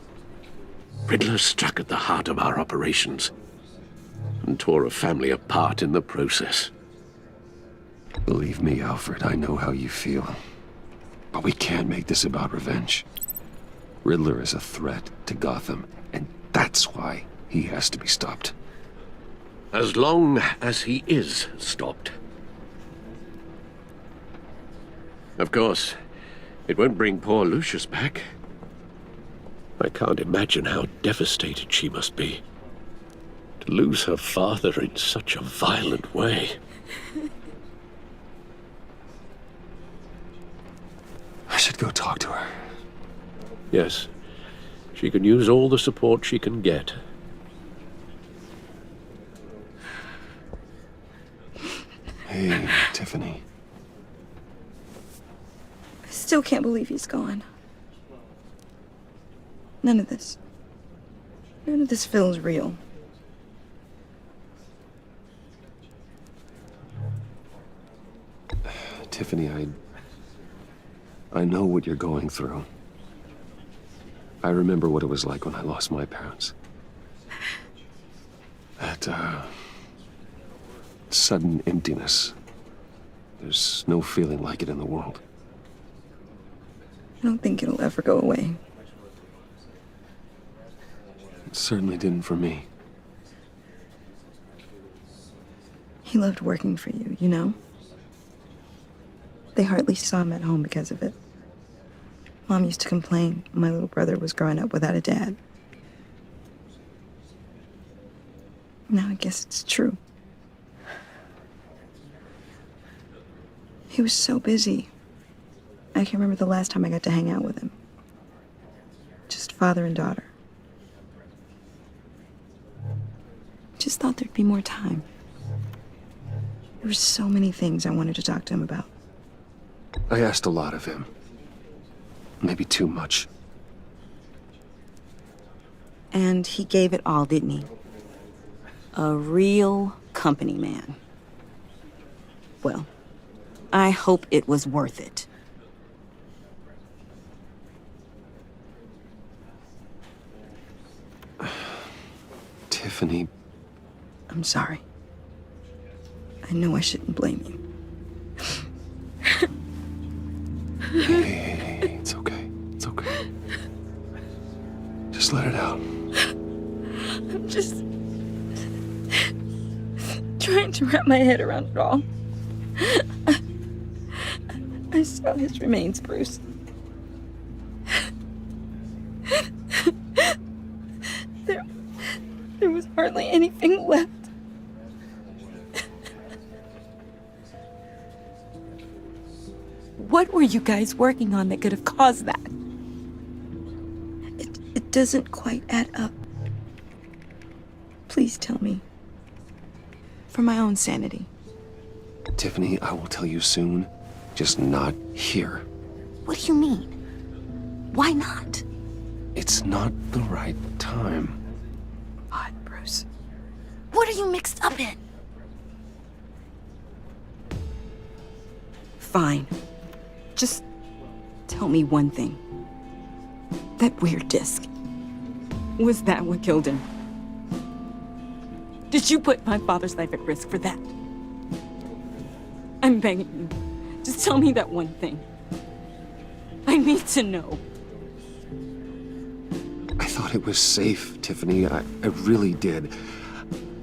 Riddler struck at the heart of our operations and tore a family apart in the process. Believe me, Alfred, I know how you feel. But we can't make this about revenge. Riddler is a threat to Gotham, and that's why he has to be stopped. As long as he is stopped. Of course, it won't bring poor Lucius back. I can't imagine how devastated she must be. To lose her father in such a violent way. I should go talk to her. Yes, she can use all the support she can get. Hey, Tiffany. I still can't believe he's gone. None of this feels real. Tiffany, I know what you're going through. I remember what it was like when I lost my parents. That, sudden emptiness. There's no feeling like it in the world. I don't think it'll ever go away. It certainly didn't for me. He loved working for you, you know? They hardly saw him at home because of it. Mom used to complain my little brother was growing up without a dad. Now I guess it's true. He was so busy. I can't remember the last time I got to hang out with him. Just father and daughter. Just thought there'd be more time. There were so many things I wanted to talk to him about. I asked a lot of him. Maybe too much. And he gave it all, didn't he? A real company man. Well, I hope it was worth it. Tiffany... I'm sorry. I know I shouldn't blame you. Hey, it's okay. It's okay. Just let it out. I'm just trying to wrap my head around it all. I saw his remains, Bruce. There was hardly anything left. What were you guys working on that could have caused that? It doesn't quite add up. Please tell me. For my own sanity. Tiffany, I will tell you soon. Just not here. What do you mean? Why not? It's not the right time. God, Bruce. What are you mixed up in? Fine. Just tell me one thing. That weird disc. Was that what killed him? Did you put my father's life at risk for that? I'm begging you. Just tell me that one thing. I need to know. I thought it was safe, Tiffany. I really did.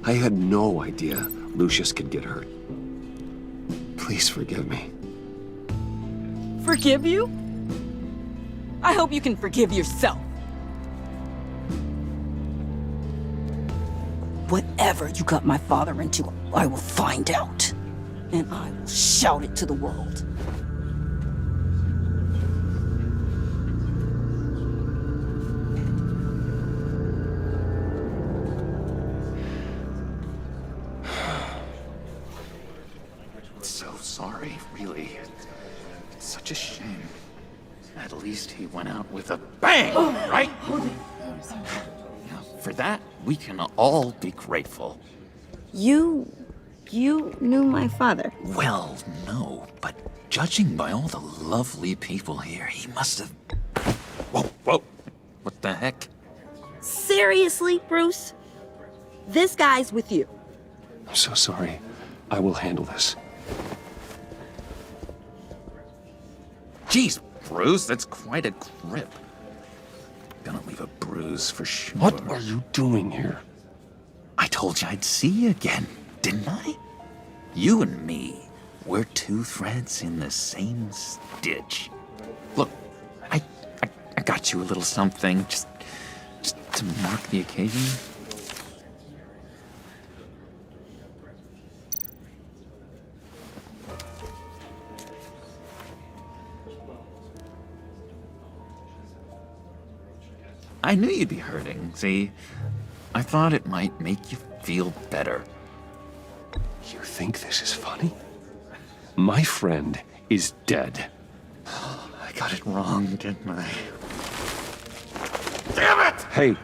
I had no idea Lucius could get hurt. Please forgive me. Forgive you? I hope you can forgive yourself. Whatever you got my father into, I will find out. And I will shout it to the world. So sorry, really. It's such a shame. At least he went out with a bang, right? For that, we can all be grateful. You knew my father? Well, no, but judging by all the lovely people here, he must have... Whoa. What the heck? Seriously, Bruce? This guy's with you. I'm so sorry. I will handle this. Jeez, Bruce, that's quite a grip. Gonna leave a bruise for sure. What are you doing here? I told you I'd see you again, didn't I? You and me, we're two threads in the same stitch. Look, I got you a little something, just to mark the occasion. I knew you'd be hurting, see? I thought it might make you feel better. You think this is funny? My friend is dead. I got it wrong, didn't I? Damn it! Hey,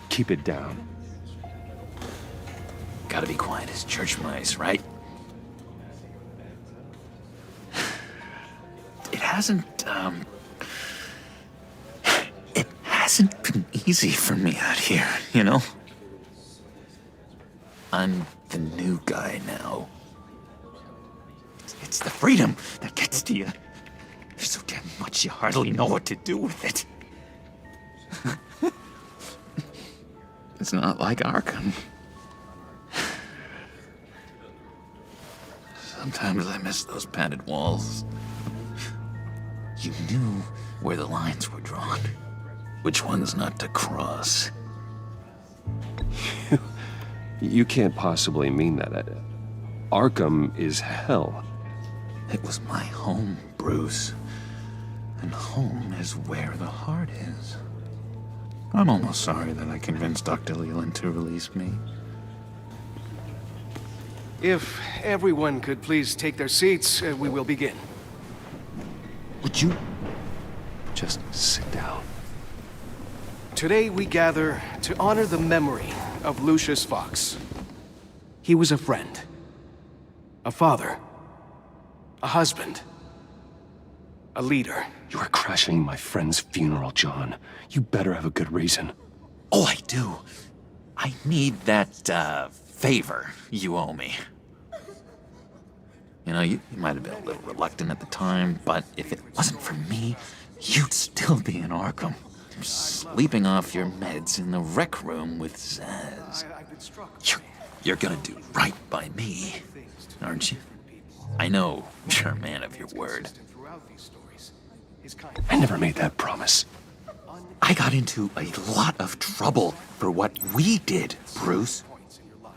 keep it down. Gotta be quiet as church mice, right? It hasn't been easy for me out here, you know? I'm the new guy now. It's the freedom that gets to you. There's so damn much you hardly know what to do with it. It's not like Arkham. Sometimes I miss those padded walls. You knew where the lines were drawn. Which ones not to cross. You can't possibly mean that. Arkham is hell. It was my home, Bruce. And home is where the heart is. I'm almost sorry that I convinced Dr. Leland to release me. If everyone could please take their seats, we will begin. Would you just sit down? Today we gather to honor the memory of Lucius Fox. He was a friend, a father, A husband. A leader. You are crashing my friend's funeral, John. You better have a good reason. Oh, I do. I need that, favor you owe me. You know, you might have been a little reluctant at the time, but if it wasn't for me, you'd still be in Arkham. Sleeping off your meds in the rec room with Zaz. You're gonna do right by me, aren't you? I know you're a man of your word. I never made that promise. I got into a lot of trouble for what we did, Bruce.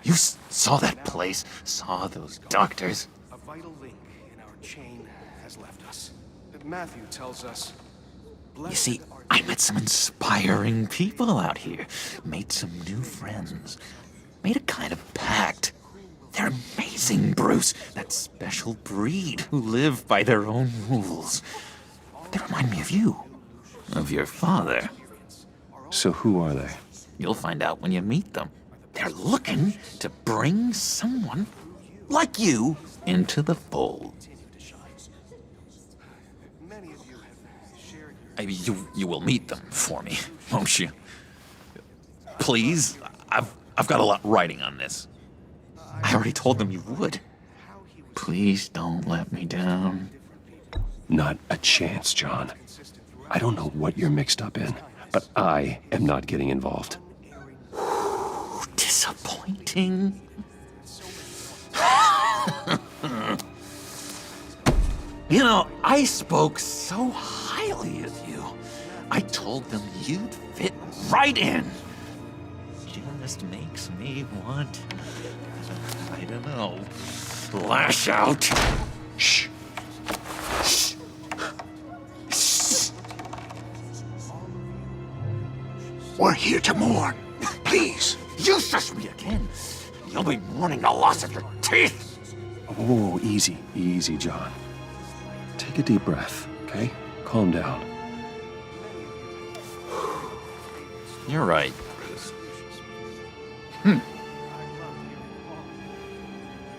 You saw that place, saw those doctors. A vital link in our chain has left us. Matthew tells us... You see, I met some inspiring people out here. Made some new friends. Made a kind of pact. They're amazing, Bruce. That special breed who live by their own rules. They remind me of you. Of your father. So who are they? You'll find out when you meet them. They're looking to bring someone like you into the fold. You will meet them for me, won't you? Please, I've got a lot riding on this. I already told them you would. Please don't let me down. Not a chance, John. I don't know what you're mixed up in, but I am not getting involved. Disappointing. You know, I spoke so highly of you. I told them you'd fit right in. Just makes me want, I don't know, lash out. Shh. Shh. Shh. We're here to mourn. Please. You shush me again. You'll be mourning the loss of your teeth. Oh, easy, easy, John. Take a deep breath, okay? Calm down. You're right, Bruce.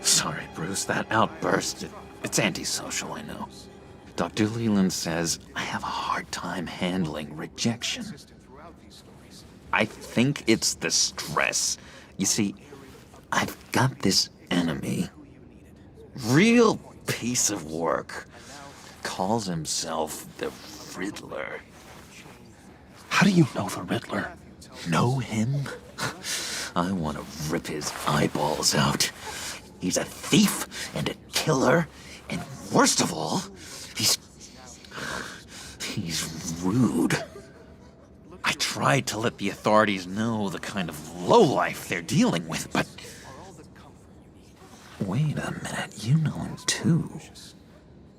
Sorry, Bruce, that outburst, it's antisocial, I know. Dr. Leland says I have a hard time handling rejection. I think it's the stress. You see, I've got this enemy. Real piece of work. Calls himself the Riddler. How do you know the Riddler? Know him? I want to rip his eyeballs out. He's a thief and a killer, and worst of all, he's rude. I tried to let the authorities know the kind of lowlife they're dealing with, but... Wait a minute, you know him too.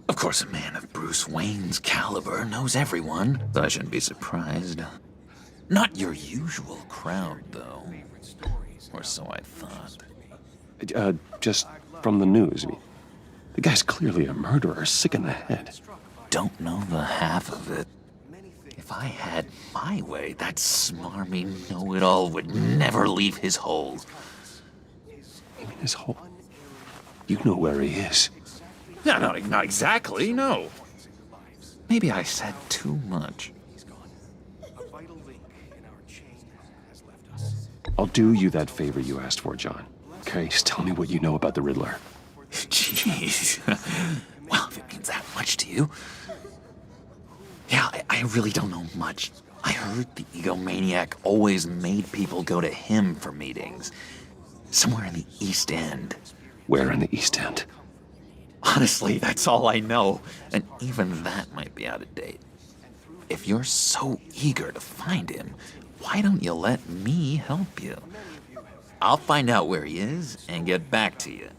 Of course, a man of Bruce Wayne's caliber knows everyone, so I shouldn't be surprised. Not your usual crowd, though. Or so I thought. Just from the news. I mean, the guy's clearly a murderer, sick in the head. Don't know the half of it. If I had my way, that smarmy know-it-all would never leave his hole. You mean his hole? You know where he is. No, not exactly, no. Maybe I said too much. I'll do you that favor you asked for, John. Okay, just tell me what you know about the Riddler. Jeez. Well, if it means that much to you. Yeah, I really don't know much. I heard the egomaniac always made people go to him for meetings. Somewhere in the East End. Where in the East End? Honestly, that's all I know. And even that might be out of date. If you're so eager to find him, why don't you let me help you? I'll find out where he is and get back to you.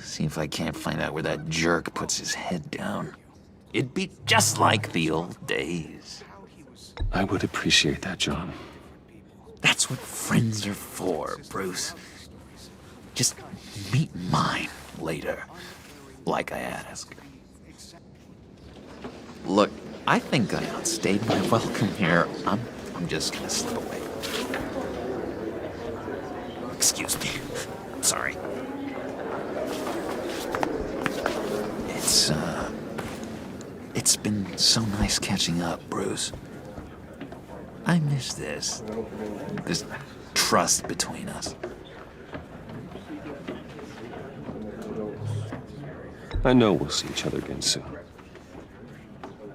See if I can't find out where that jerk puts his head down. It'd be just like the old days. I would appreciate that, John. That's what friends are for, Bruce. Just meet mine later, like I asked. Look, I think I outstayed my welcome here. I'm just gonna slip away. Excuse me. Sorry. It's been so nice catching up, Bruce. I miss this trust between us. I know we'll see each other again soon.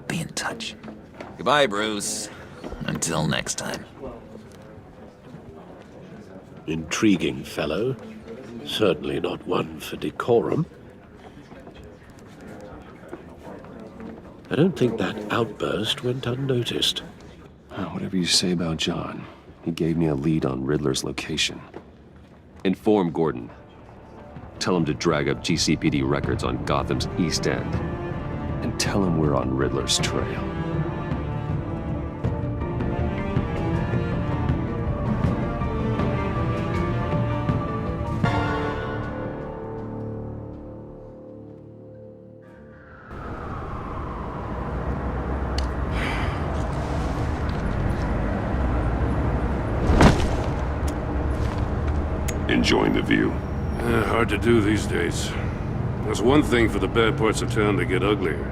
Be in touch. Goodbye, Bruce. Until next time. Intriguing fellow. Certainly not one for decorum. I don't think that outburst went unnoticed. Whatever you say about John, he gave me a lead on Riddler's location. Inform Gordon. Tell him to drag up GCPD records on Gotham's East End. And tell him we're on Riddler's trail. Enjoying the view. Hard to do these days. There's one thing for the bad parts of town to get uglier.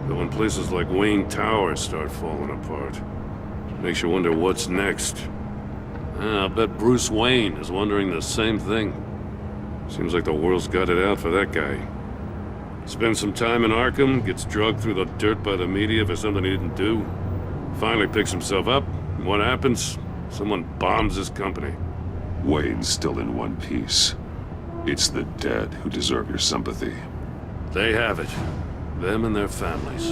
But when places like Wayne Tower start falling apart, makes you wonder what's next. I'll bet Bruce Wayne is wondering the same thing. Seems like the world's got it out for that guy. Spends some time in Arkham, gets drugged through the dirt by the media for something he didn't do. Finally picks himself up, and what happens? Someone bombs his company. Wayne's still in one piece. It's the dead who deserve your sympathy. They have it. Them and their families.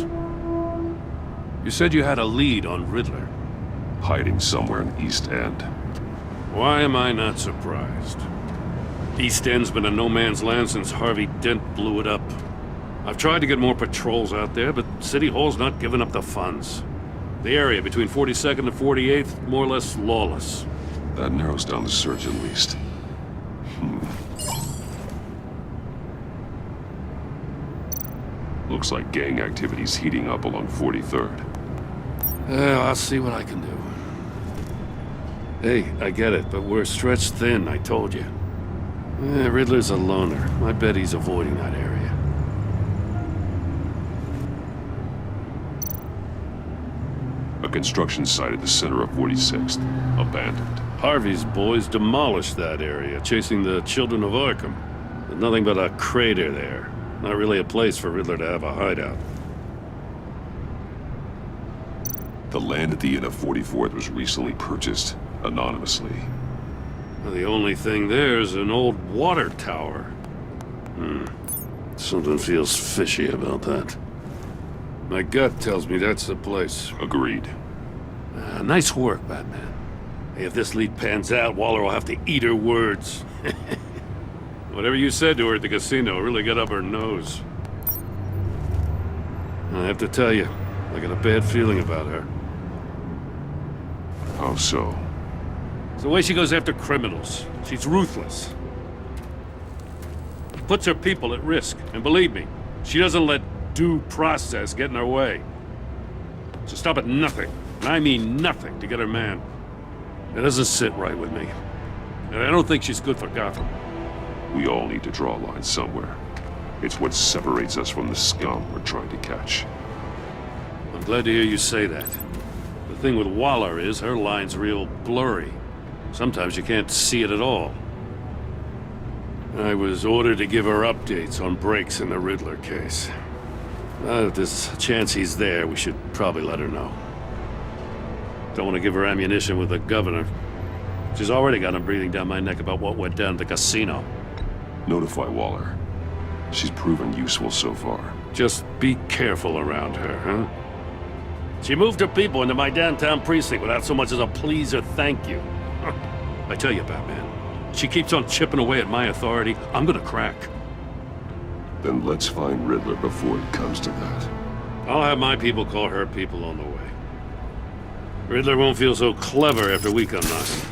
You said you had a lead on Riddler. Hiding somewhere in East End. Why am I not surprised? East End's been a no-man's land since Harvey Dent blew it up. I've tried to get more patrols out there, but City Hall's not giving up the funds. The area between 42nd and 48th, more or less lawless. That narrows down the search at least. Looks like gang activity's heating up along 43rd. I'll see what I can do. Hey, I get it, but we're stretched thin, I told you. Riddler's a loner. I bet he's avoiding that area. A construction site at the center of 46th. Abandoned. Harvey's boys demolished that area, chasing the Children of Arkham. There's nothing but a crater there. Not really a place for Riddler to have a hideout. The land at the end of 44th was recently purchased, anonymously. Well, the only thing there is an old water tower. Something feels fishy about that. My gut tells me that's the place. Agreed. Nice work, Batman. Hey, if this lead pans out, Waller will have to eat her words. Whatever you said to her at the casino really got up her nose. I have to tell you, I got a bad feeling about her. How so? It's the way she goes after criminals. She's ruthless. Puts her people at risk, and believe me, she doesn't let due process get in her way. She'll stop at nothing, and I mean nothing, to get her man. It doesn't sit right with me. And I don't think she's good for Gotham. We all need to draw a line somewhere. It's what separates us from the scum we're trying to catch. I'm glad to hear you say that. The thing with Waller is her line's real blurry. Sometimes you can't see it at all. I was ordered to give her updates on breaks in the Riddler case. If there's a chance he's there, we should probably let her know. Don't want to give her ammunition with the governor. She's already got him breathing down my neck about what went down at the casino. Notify Waller. She's proven useful so far. Just be careful around her, huh? She moved her people into my downtown precinct without so much as a please or thank you. I tell you, Batman, she keeps on chipping away at my authority, I'm gonna crack. Then let's find Riddler before it comes to that. I'll have my people call her people on the way. Riddler won't feel so clever after we come knocking.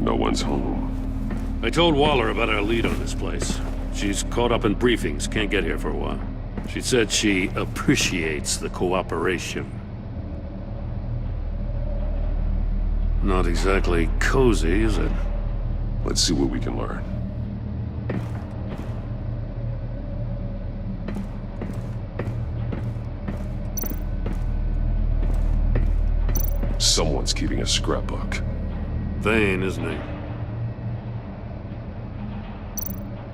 No one's home. I told Waller about our lead on this place. She's caught up in briefings, can't get here for a while. She said she appreciates the cooperation. Not exactly cozy, is it? Let's see what we can learn. Someone's keeping a scrapbook. Vain, isn't he?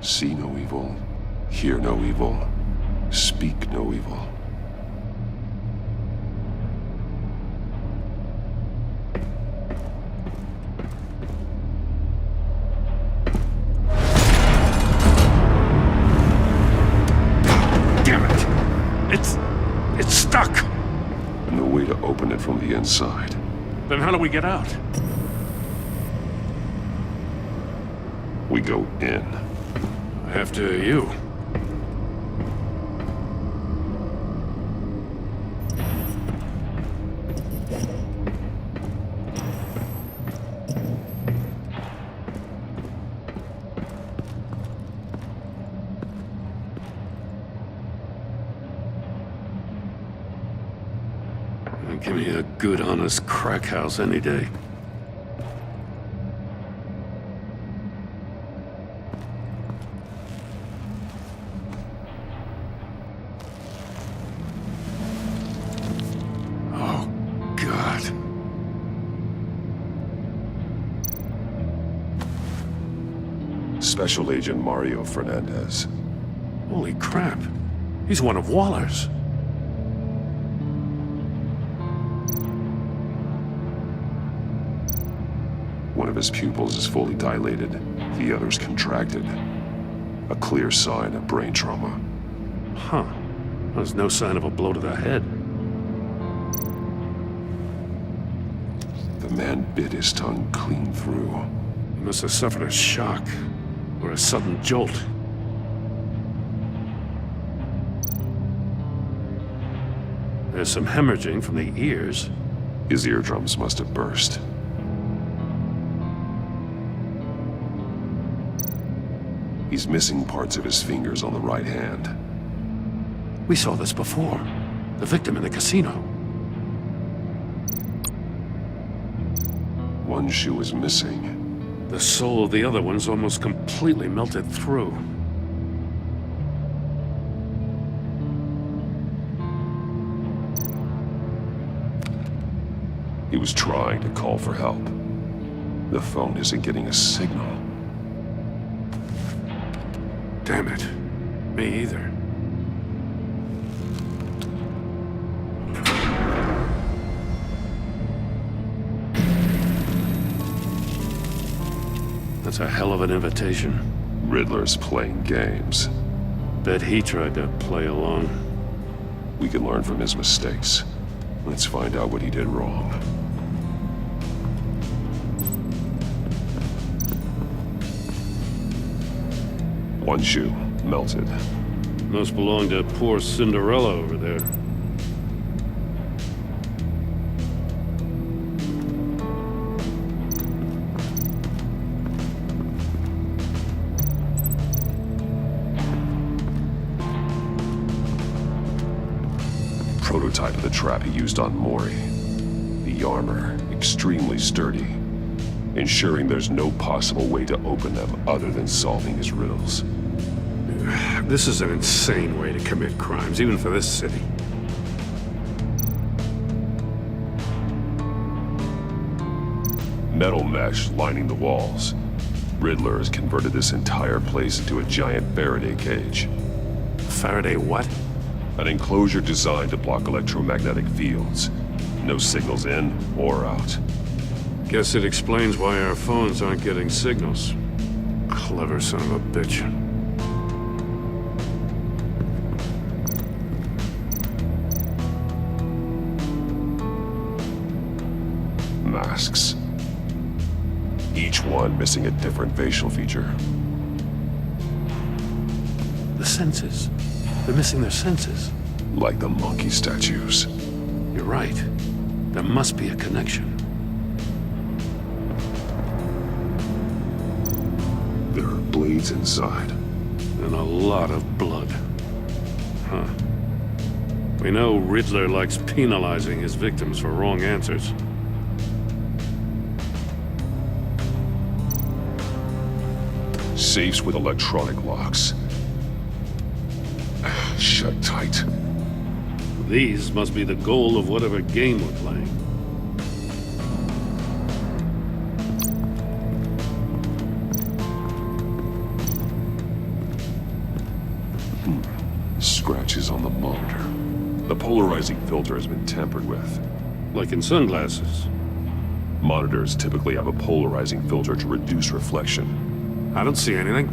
See no evil, hear no evil, speak no evil. Damn it! It's stuck! No way to open it from the inside. Then how do we get out? We go in. After you. Give me a good, honest crack house any day. Oh, God. Special Agent Mario Fernandez. Holy crap. He's one of Waller's. One of his pupils is fully dilated, the other's contracted. A clear sign of brain trauma. Huh. There's no sign of a blow to the head. The man bit his tongue clean through. He must have suffered a shock, or a sudden jolt. There's some hemorrhaging from the ears. His eardrums must have burst. He's missing parts of his fingers on the right hand. We saw this before. The victim in the casino. One shoe is missing. The sole of the other one's almost completely melted through. He was trying to call for help. The phone isn't getting a signal. Damn it. Me either. That's a hell of an invitation. Riddler's playing games. Bet he tried to play along. We can learn from his mistakes. Let's find out what he did wrong. One shoe, melted. Must belong to poor Cinderella over there. Prototype of the trap he used on Mori. The armor, extremely sturdy, ensuring there's no possible way to open them other than solving his riddles. This is an insane way to commit crimes, even for this city. Metal mesh lining the walls. Riddler has converted this entire place into a giant Faraday cage. Faraday what? An enclosure designed to block electromagnetic fields. No signals in or out. Guess it explains why our phones aren't getting signals. Clever son of a bitch. Masks. Each one missing a different facial feature. The senses. They're missing their senses. Like the monkey statues. You're right. There must be a connection. needs inside. And a lot of blood. Huh. We know Riddler likes penalizing his victims for wrong answers. Safes with electronic locks. Shut tight. These must be the goal of whatever game we're playing. Scratches on the monitor. The polarizing filter has been tampered with. Like in sunglasses. Monitors typically have a polarizing filter to reduce reflection. I don't see anything.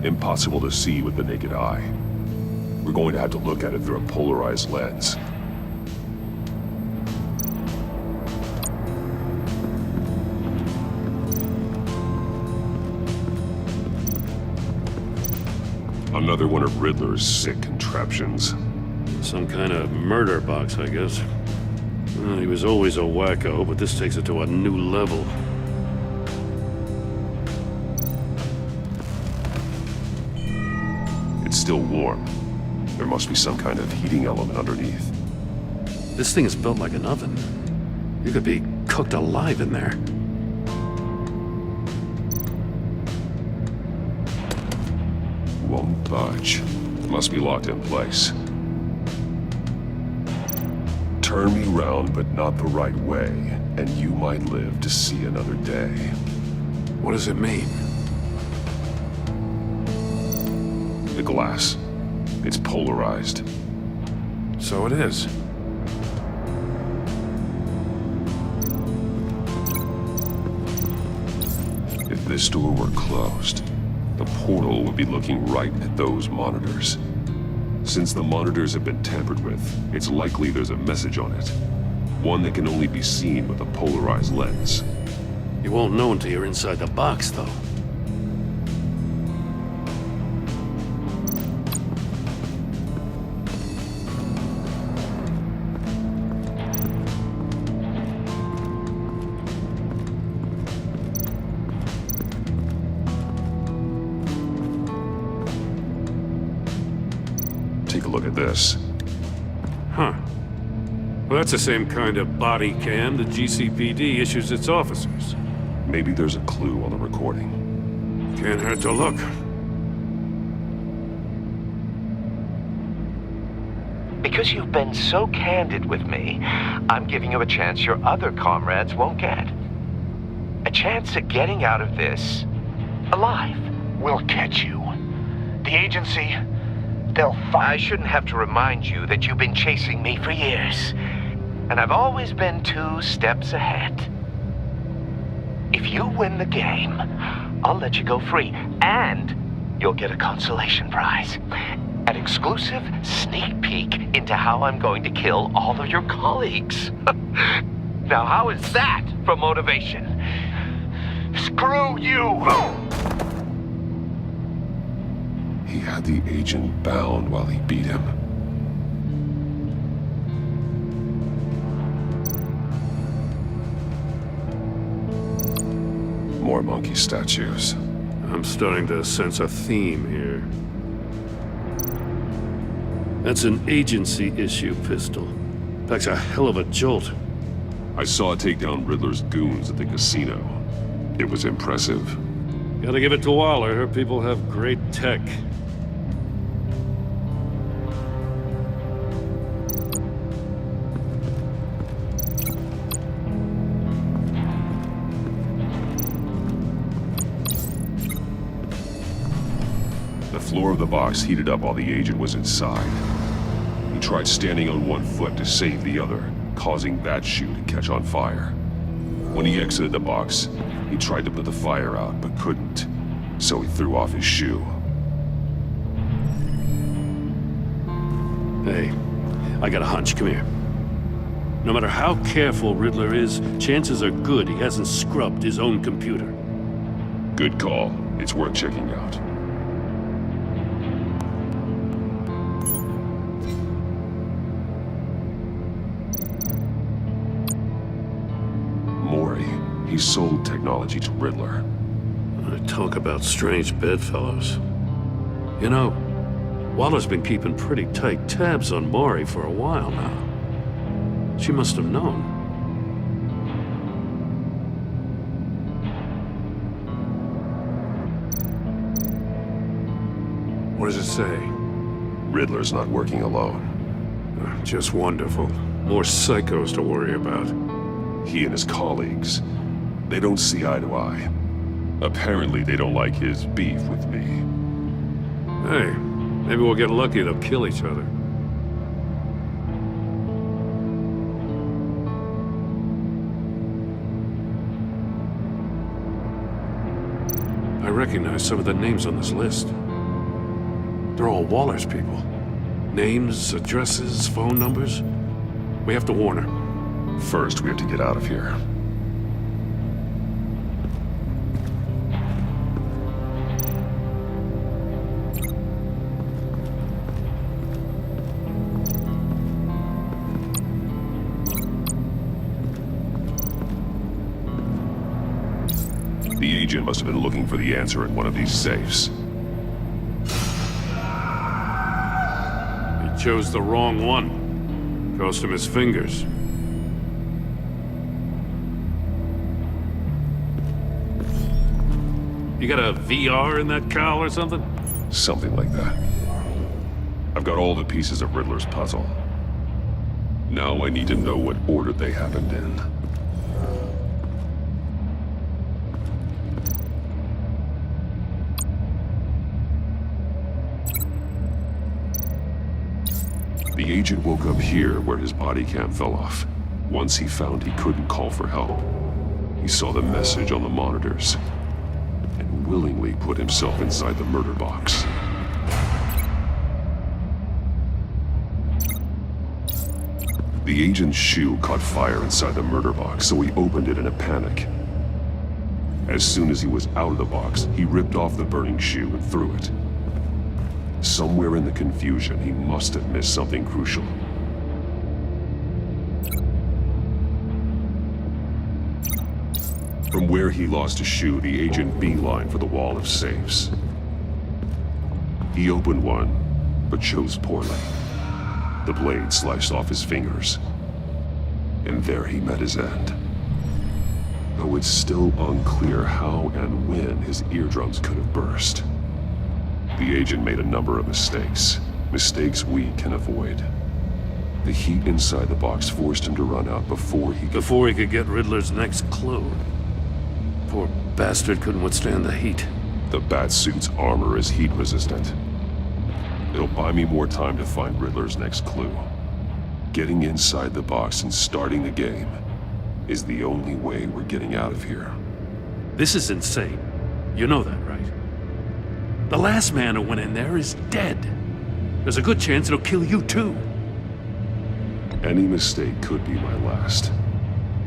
Impossible to see with the naked eye. We're going to have to look at it through a polarized lens. Another one of Riddler's sick contraptions. Some kind of murder box, I guess. Well, he was always a wacko, but this takes it to a new level. It's still warm. There must be some kind of heating element underneath. This thing is built like an oven. You could be cooked alive in there. Won't budge. Must be locked in place. Turn me round, but not the right way, and you might live to see another day. What does it mean? The glass. It's polarized. So it is. If this door were closed, the portal would be looking right at those monitors. Since the monitors have been tampered with, it's likely there's a message on it. One that can only be seen with a polarized lens. You won't know until you're inside the box, though. Take a look at this. Huh. Well, that's the same kind of body cam the GCPD issues its officers. Maybe there's a clue on the recording. Can't hurt to look. Because you've been so candid with me, I'm giving you a chance your other comrades won't get. A chance at getting out of this alive. We'll catch you. The agency, they'll find... I shouldn't have to remind you that you've been chasing me for years. And I've always been 2 steps ahead. If you win the game, I'll let you go free. And you'll get a consolation prize. An exclusive sneak peek into how I'm going to kill all of your colleagues. Now, how is that for motivation? Screw you! He had the agent bound while he beat him. More monkey statues. I'm starting to sense a theme here. That's an agency-issue pistol. Packs a hell of a jolt. I saw it take down Riddler's goons at the casino. It was impressive. Gotta give it to Waller. Her people have great tech. The floor of the box heated up while the agent was inside. He tried standing on one foot to save the other, causing that shoe to catch on fire. When he exited the box, he tried to put the fire out, but couldn't, so he threw off his shoe. Hey, I got a hunch. Come here. No matter how careful Riddler is, chances are good he hasn't scrubbed his own computer. Good call. It's worth checking out. Mori, he sold technology to Riddler. Talk about strange bedfellows. You know, Waller's been keeping pretty tight tabs on Mori for a while now. She must have known. What does it say? Riddler's not working alone. Just wonderful. More psychos to worry about. He and his colleagues, they don't see eye to eye. Apparently they don't like his beef with me. Hey, maybe we'll get lucky to kill each other. I recognize some of the names on this list. They're all Waller's people. Names, addresses, phone numbers. We have to warn her. First, we have to get out of here. The agent must have been looking for the answer in one of these safes. He chose the wrong one. Cost him his fingers. You got a VR in that cowl or something? Something like that. I've got all the pieces of Riddler's puzzle. Now I need to know what order they happened in. The agent woke up here where his body cam fell off. Once he found he couldn't call for help, he saw the message on the monitors and willingly put himself inside the murder box. The agent's shoe caught fire inside the murder box, so he opened it in a panic. As soon as he was out of the box, he ripped off the burning shoe and threw it. Somewhere in the confusion, he must have missed something crucial. From where he lost his shoe, the agent beelined for the wall of safes. He opened one, but chose poorly. The blade sliced off his fingers. And there he met his end. Though it's still unclear how and when his eardrums could have burst. The agent made a number of mistakes. Mistakes we can avoid. The heat inside the box forced him to run out before he could get Riddler's next clue. Poor bastard couldn't withstand the heat. The Batsuit's armor is heat resistant. It'll buy me more time to find Riddler's next clue. Getting inside the box and starting the game is the only way we're getting out of here. This is insane. You know that, right? The last man who went in there is dead. There's a good chance it'll kill you too. Any mistake could be my last.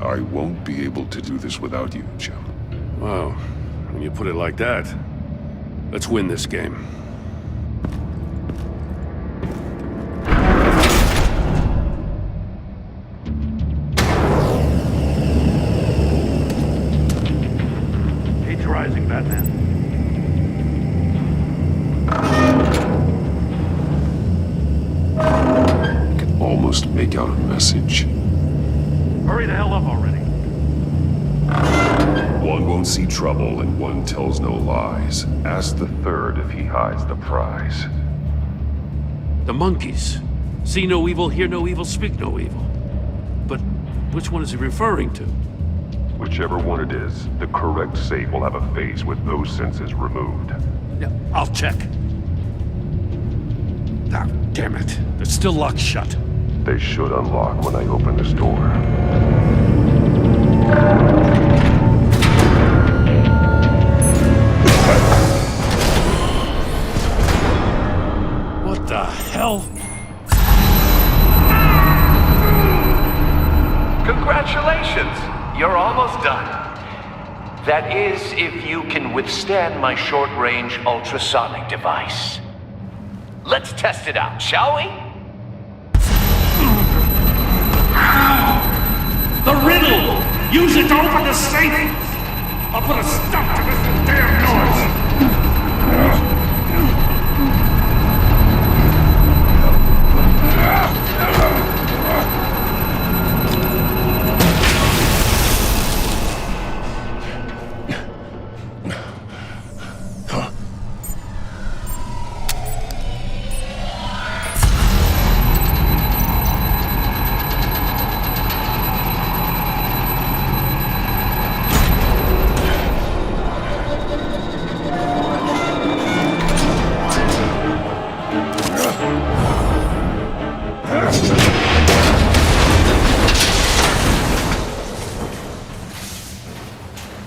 I won't be able to do this without you, Jim. Wow, when you put it like that, let's win this game. Heat's rising, Batman. I can almost make out a message. Hurry the hell up already. One won't see trouble and one tells no lies. Ask the third if he hides the prize. The monkeys. See no evil, hear no evil, speak no evil. But which one is he referring to? Whichever one it is, the correct safe will have a phase with those senses removed. Yeah, I'll check. Ah, damn it. They're still locked shut. They should unlock when I open this door. What the hell? Congratulations! You're almost done. That is, if you can withstand my short-range ultrasonic device. Let's test it out, shall we? The riddle! Use it to open the safe! I'll put a stop to this!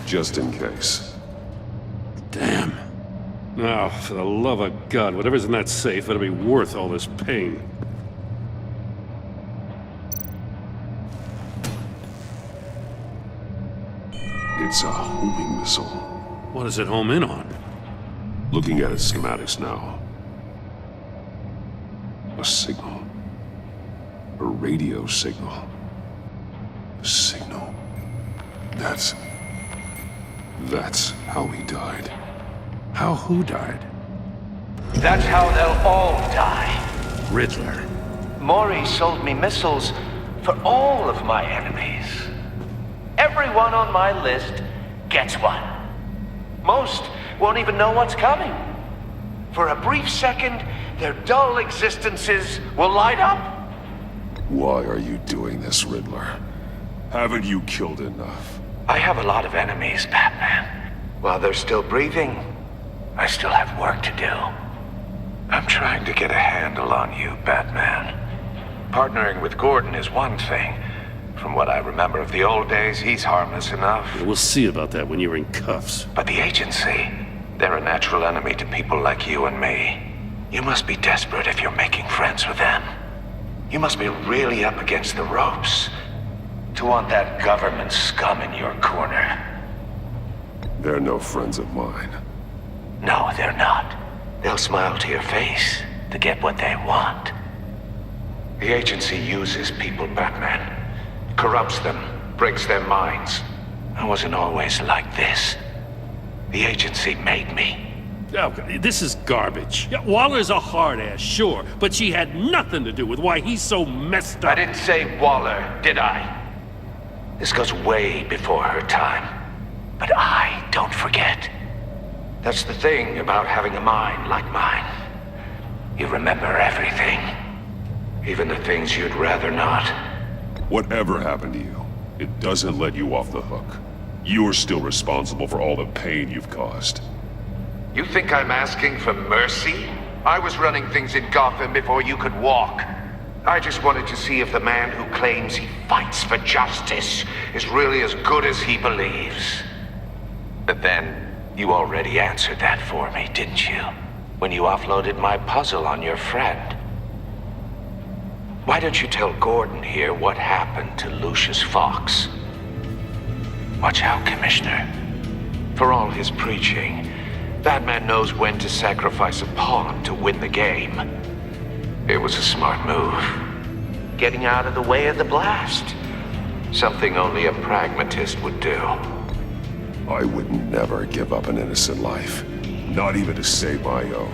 Just in case. Damn. Now, for the love of God, whatever's in that safe better be worth all this pain. It's a homing missile. What does it home in on? Looking at its schematics now. A signal. A radio signal. A signal. That's how he died. How who died? That's how they'll all die. Riddler. Mori sold me missiles for all of my enemies. Everyone on my list gets one. Most won't even know what's coming. For a brief second, their dull existences will light up. Why are you doing this, Riddler? Haven't you killed enough? I have a lot of enemies, Batman. While they're still breathing, I still have work to do. I'm trying to get a handle on you, Batman. Partnering with Gordon is one thing. From what I remember of the old days, he's harmless enough. We'll see about that when you're in cuffs. But the agency, they're a natural enemy to people like you and me. You must be desperate if you're making friends with them. You must be really up against the ropes to want that government scum in your corner. They're no friends of mine. No, they're not. They'll smile to your face to get what they want. The agency uses people, Batman. Corrupts them, breaks their minds. I wasn't always like this. The agency made me. Oh, this is garbage. Yeah, Waller's a hard-ass, sure, but she had nothing to do with why he's so messed up. I didn't say Waller, did I? This goes way before her time. But I don't forget. That's the thing about having a mind like mine. You remember everything. Even the things you'd rather not. Whatever happened to you, it doesn't let you off the hook. You're still responsible for all the pain you've caused. You think I'm asking for mercy? I was running things in Gotham before you could walk. I just wanted to see if the man who claims he fights for justice is really as good as he believes. But then, you already answered that for me, didn't you? When you offloaded my puzzle on your friend. Why don't you tell Gordon here what happened to Lucius Fox? Watch out, Commissioner. For all his preaching, Batman knows when to sacrifice a pawn to win the game. It was a smart move. Getting out of the way of the blast. Something only a pragmatist would do. I would never give up an innocent life. Not even to save my own.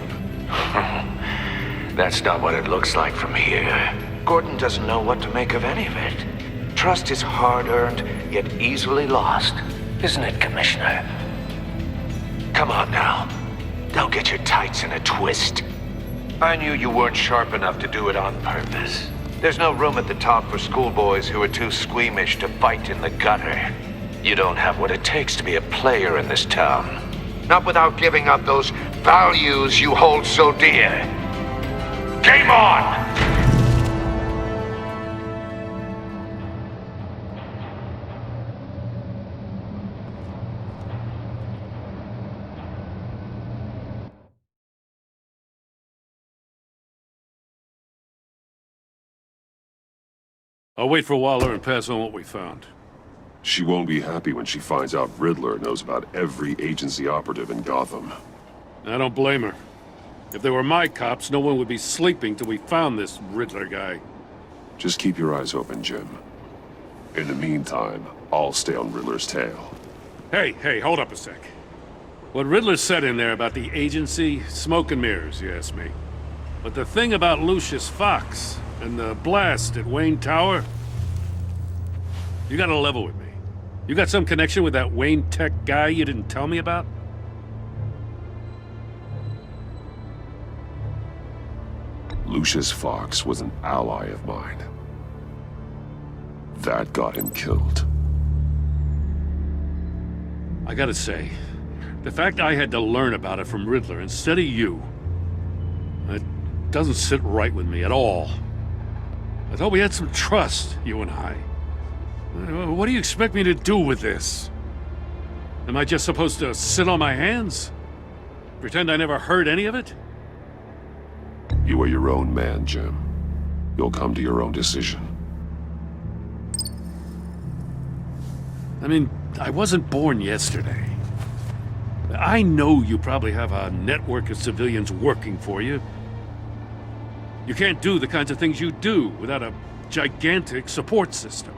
That's not what it looks like from here. Gordon doesn't know what to make of any of it. Trust is hard-earned, yet easily lost. Isn't it, Commissioner? Come on now. Don't get your tights in a twist. I knew you weren't sharp enough to do it on purpose. There's no room at the top for schoolboys who are too squeamish to fight in the gutter. You don't have what it takes to be a player in this town. Not without giving up those values you hold so dear. Game on! I'll wait for Waller and pass on what we found. She won't be happy when she finds out Riddler knows about every agency operative in Gotham. I don't blame her. If they were my cops, no one would be sleeping till we found this Riddler guy. Just keep your eyes open, Jim. In the meantime, I'll stay on Riddler's tail. Hey, hold up a sec. What Riddler said in there about the agency, smoke and mirrors, you ask me. But the thing about Lucius Fox and the blast at Wayne Tower, you gotta level with me. You got some connection with that Wayne Tech guy you didn't tell me about? Lucius Fox was an ally of mine. That got him killed. I gotta say, the fact I had to learn about it from Riddler instead of you, it doesn't sit right with me at all. I thought we had some trust, you and I. What do you expect me to do with this? Am I just supposed to sit on my hands? Pretend I never heard any of it? You are your own man, Jim. You'll come to your own decision. I mean, I wasn't born yesterday. I know you probably have a network of civilians working for you. You can't do the kinds of things you do without a gigantic support system.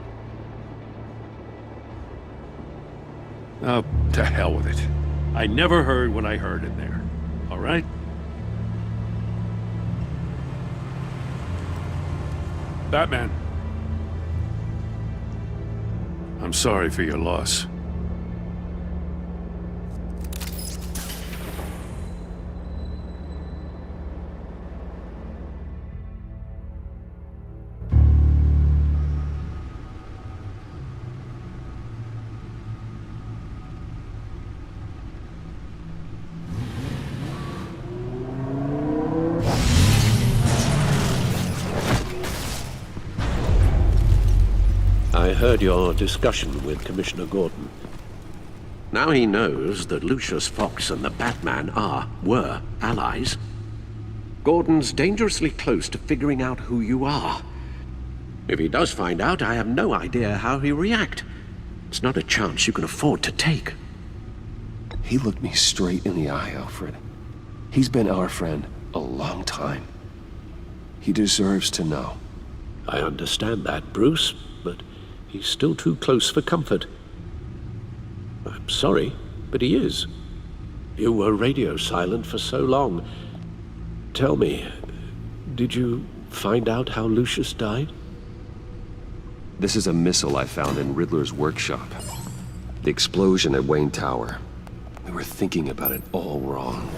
Oh, to hell with it. I never heard what I heard in there, all right? Batman. I'm sorry for your loss. I heard your discussion with Commissioner Gordon. Now he knows that Lucius Fox and the Batman were allies. Gordon's dangerously close to figuring out who you are. If he does find out, I have no idea how he'll react. It's not a chance you can afford to take. He looked me straight in the eye, Alfred. He's been our friend a long time. He deserves to know. I understand that, Bruce, but he's still too close for comfort. I'm sorry, but he is. You were radio silent for so long. Tell me, did you find out how Lucius died? This is a missile I found in Riddler's workshop. The explosion at Wayne Tower. We were thinking about it all wrong.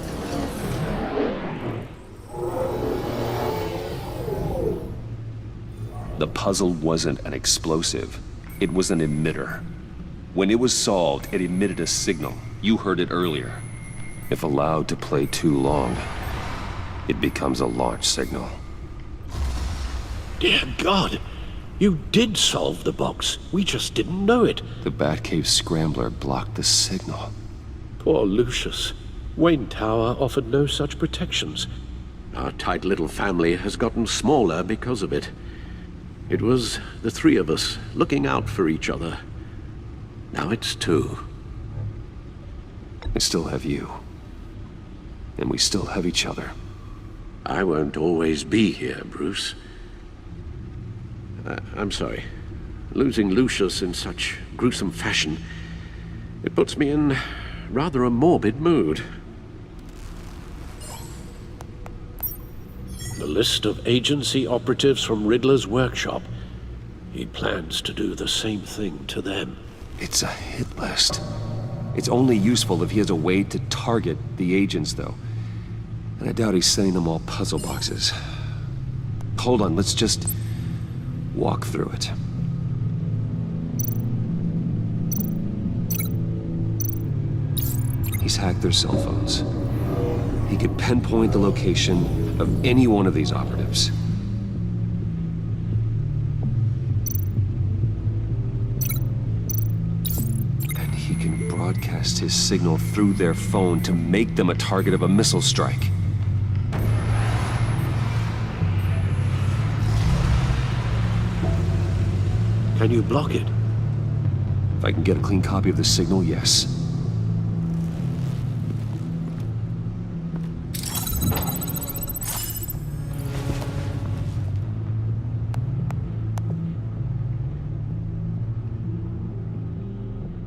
The puzzle wasn't an explosive. It was an emitter. When it was solved, it emitted a signal. You heard it earlier. If allowed to play too long, it becomes a launch signal. Dear God! You did solve the box. We just didn't know it. The Batcave scrambler blocked the signal. Poor Lucius. Wayne Tower offered no such protections. Our tight little family has gotten smaller because of it. It was the three of us looking out for each other. Now it's two. I still have you. And we still have each other. I won't always be here, Bruce. I'm sorry. Losing Lucius in such gruesome fashion, it puts me in rather a morbid mood. The list of agency operatives from Riddler's workshop. He plans to do the same thing to them. It's a hit list. It's only useful if he has a way to target the agents, though. And I doubt he's sending them all puzzle boxes. Hold on, let's just walk through it. He's hacked their cell phones. He could pinpoint the location of any one of these operatives. And he can broadcast his signal through their phone to make them a target of a missile strike. Can you block it? If I can get a clean copy of the signal, yes.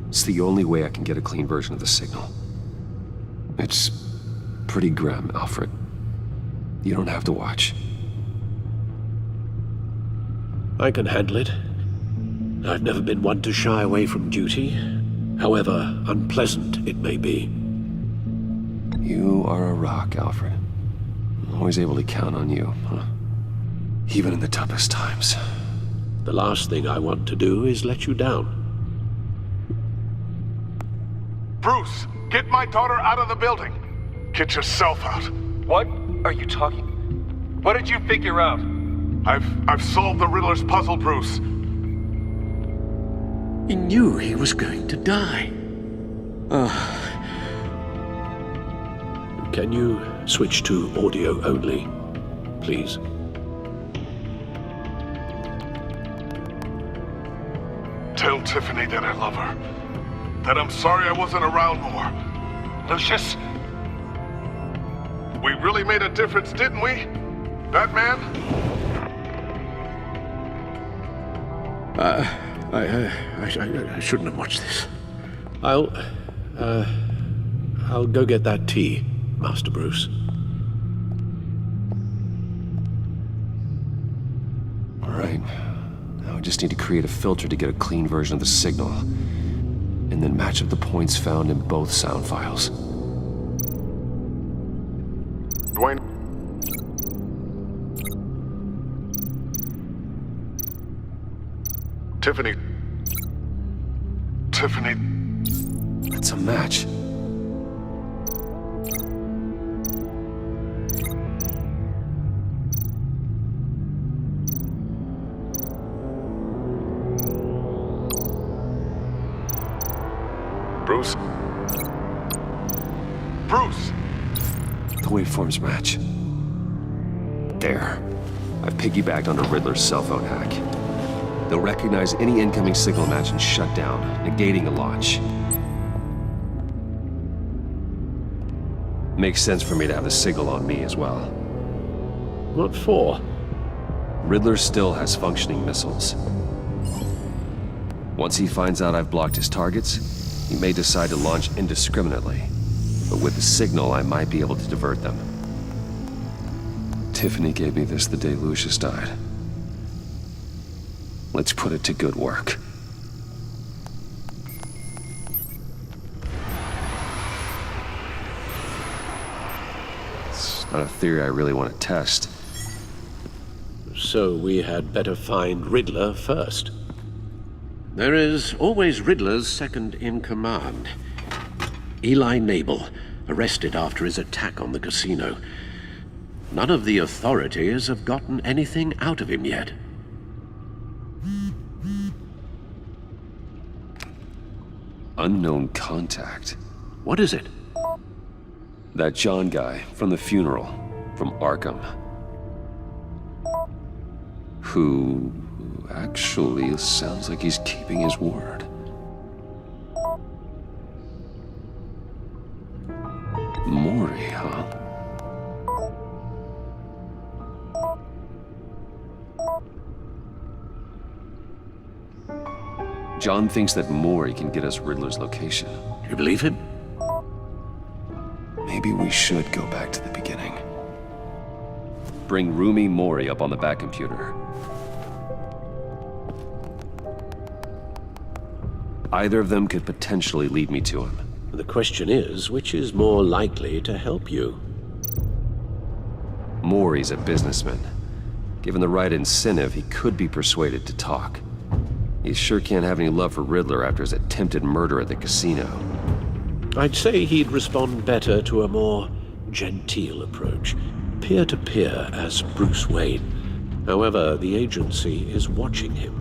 It's the only way I can get a clean version of the signal. It's pretty grim, Alfred. You don't have to watch. I can handle it. I've never been one to shy away from duty, however unpleasant it may be. You are a rock, Alfred. I'm always able to count on you, huh? Even in the toughest times. The last thing I want to do is let you down. Bruce, get my daughter out of the building. Get yourself out. What are you talking? What did you figure out? I've solved the Riddler's puzzle, Bruce. He knew he was going to die. Can you switch to audio only, please? Tell Tiffany that I love her. That I'm sorry I wasn't around more. Lucius? We really made a difference, didn't we? Batman? I shouldn't have watched this. I'll go get that tea, Master Bruce. All right. Now I just need to create a filter to get a clean version of the signal, and then match up the points found in both sound files. Dwayne? Tiffany. That's a match. Bruce? The waveforms match. There. I've piggybacked onto Riddler's cell phone hack. They'll recognize any incoming signal match and shut down, negating a launch. Makes sense for me to have the signal on me as well. What for? Riddler still has functioning missiles. Once he finds out I've blocked his targets, he may decide to launch indiscriminately. But with the signal, I might be able to divert them. Tiffany gave me this the day Lucius died. Let's put it to good work. It's not a theory I really want to test. So we had better find Riddler first. There is always Riddler's second in command. Eli Nabel, arrested after his attack on the casino. None of the authorities have gotten anything out of him yet. Unknown contact. What is it? That John guy from the funeral, from Arkham. Who actually sounds like he's keeping his word. Mori, huh? John thinks that Mori can get us Riddler's location. You believe him? Maybe we should go back to the beginning. Bring Rumi Mori up on the back computer. Either of them could potentially lead me to him. The question is, which is more likely to help you? Mori's a businessman. Given the right incentive, he could be persuaded to talk. He sure can't have any love for Riddler after his attempted murder at the casino. I'd say he'd respond better to a more genteel approach. Peer-to-peer as Bruce Wayne. However, the agency is watching him.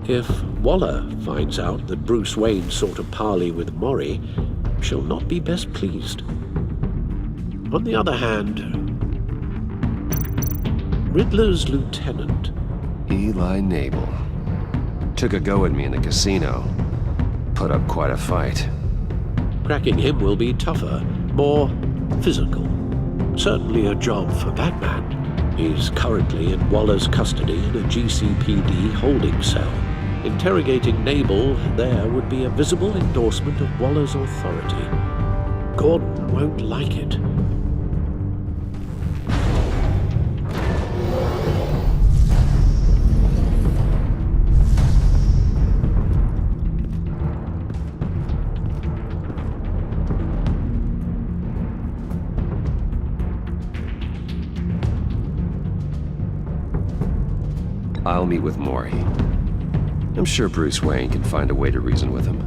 If Waller finds out that Bruce Wayne sought a parley with Mori, she'll not be best pleased. On the other hand, Riddler's lieutenant, Eli Nabel, took a go at me in the casino. Put up quite a fight. Cracking him will be tougher, more physical. Certainly a job for Batman. He's currently in Waller's custody in a GCPD holding cell. Interrogating Nabel there would be a visible endorsement of Waller's authority. Gordon won't like it. I'll meet with Mori. I'm sure Bruce Wayne can find a way to reason with him.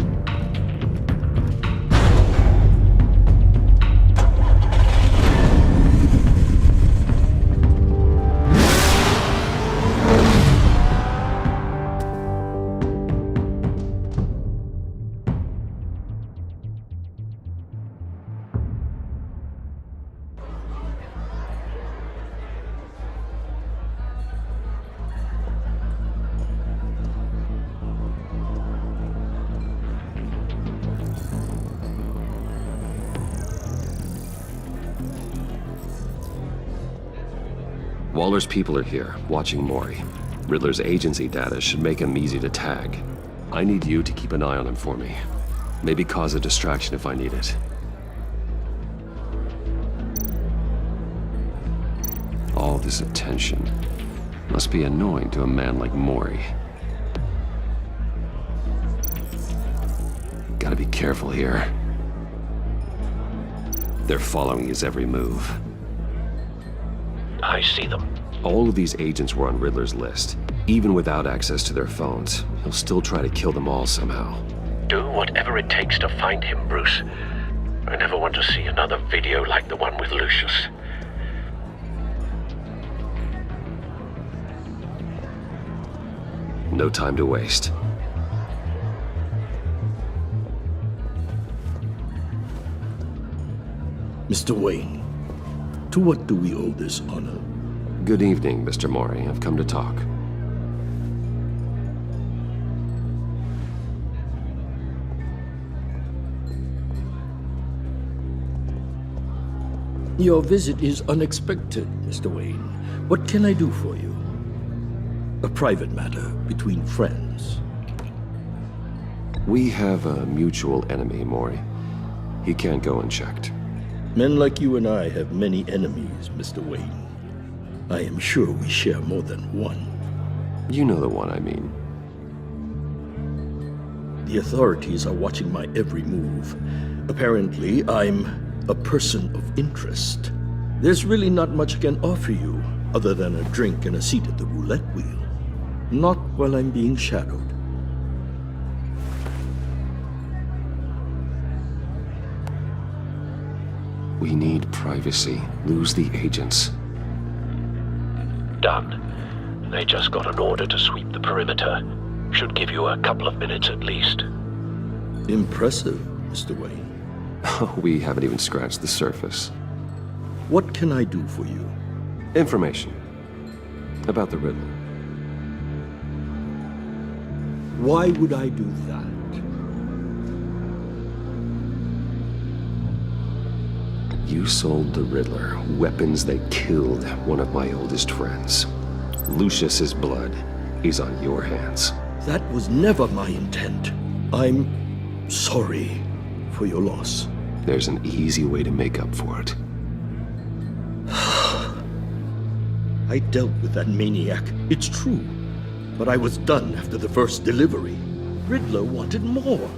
Waller's people are here, watching Mori. Riddler's agency data should make him easy to tag. I need you to keep an eye on him for me. Maybe cause a distraction if I need it. All this attention must be annoying to a man like Mori. Gotta be careful here. They're following his every move. I see them. All of these agents were on Riddler's list. Even without access to their phones, he'll still try to kill them all somehow. Do whatever it takes to find him, Bruce. I never want to see another video like the one with Lucius. No time to waste. Mr. Wayne, to what do we owe this honor? Good evening, Mr. Mori. I've come to talk. Your visit is unexpected, Mr. Wayne. What can I do for you? A private matter between friends. We have a mutual enemy, Mori. He can't go unchecked. Men like you and I have many enemies, Mr. Wayne. I am sure we share more than one. You know the one I mean. The authorities are watching my every move. Apparently, I'm a person of interest. There's really not much I can offer you, other than a drink and a seat at the roulette wheel. Not while I'm being shadowed. We need privacy. Lose the agents. Done. They just got an order to sweep the perimeter. Should give you a couple of minutes at least. Impressive, Mr. Wayne. We haven't even scratched the surface. What can I do for you? Information. About the Riddler. Why would I do that? You sold the Riddler weapons that killed one of my oldest friends. Lucius's blood is on your hands. That was never my intent. I'm sorry for your loss. There's an easy way to make up for it. I dealt with that maniac, it's true. But I was done after the first delivery. Riddler wanted more.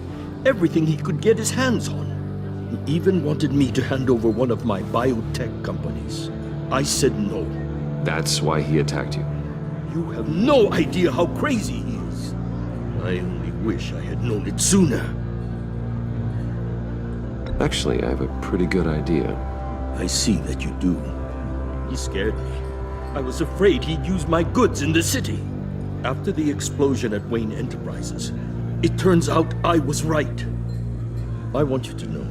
Everything he could get his hands on. He even wanted me to hand over one of my biotech companies. I said no. That's why he attacked you. You have no idea how crazy he is. I only wish I had known it sooner. Actually, I have a pretty good idea. I see that you do. He scared me. I was afraid he'd use my goods in the city. After the explosion at Wayne Enterprises, it turns out I was right. I want you to know,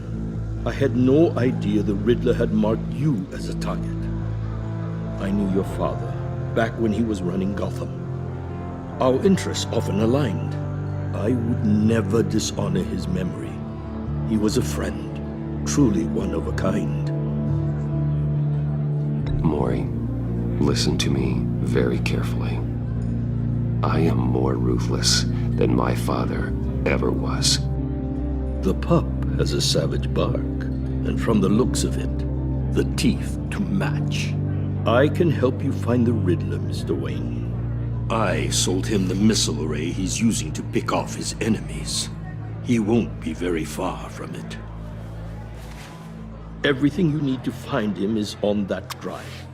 I had no idea the Riddler had marked you as a target. I knew your father back when he was running Gotham. Our interests often aligned. I would never dishonor his memory. He was a friend, truly one of a kind. Mori, listen to me very carefully. I am more ruthless than my father ever was. The pup has a savage bark. And from the looks of it, the teeth to match. I can help you find the Riddler, Mr. Wayne. I sold him the missile array he's using to pick off his enemies. He won't be very far from it. Everything you need to find him is on that drive.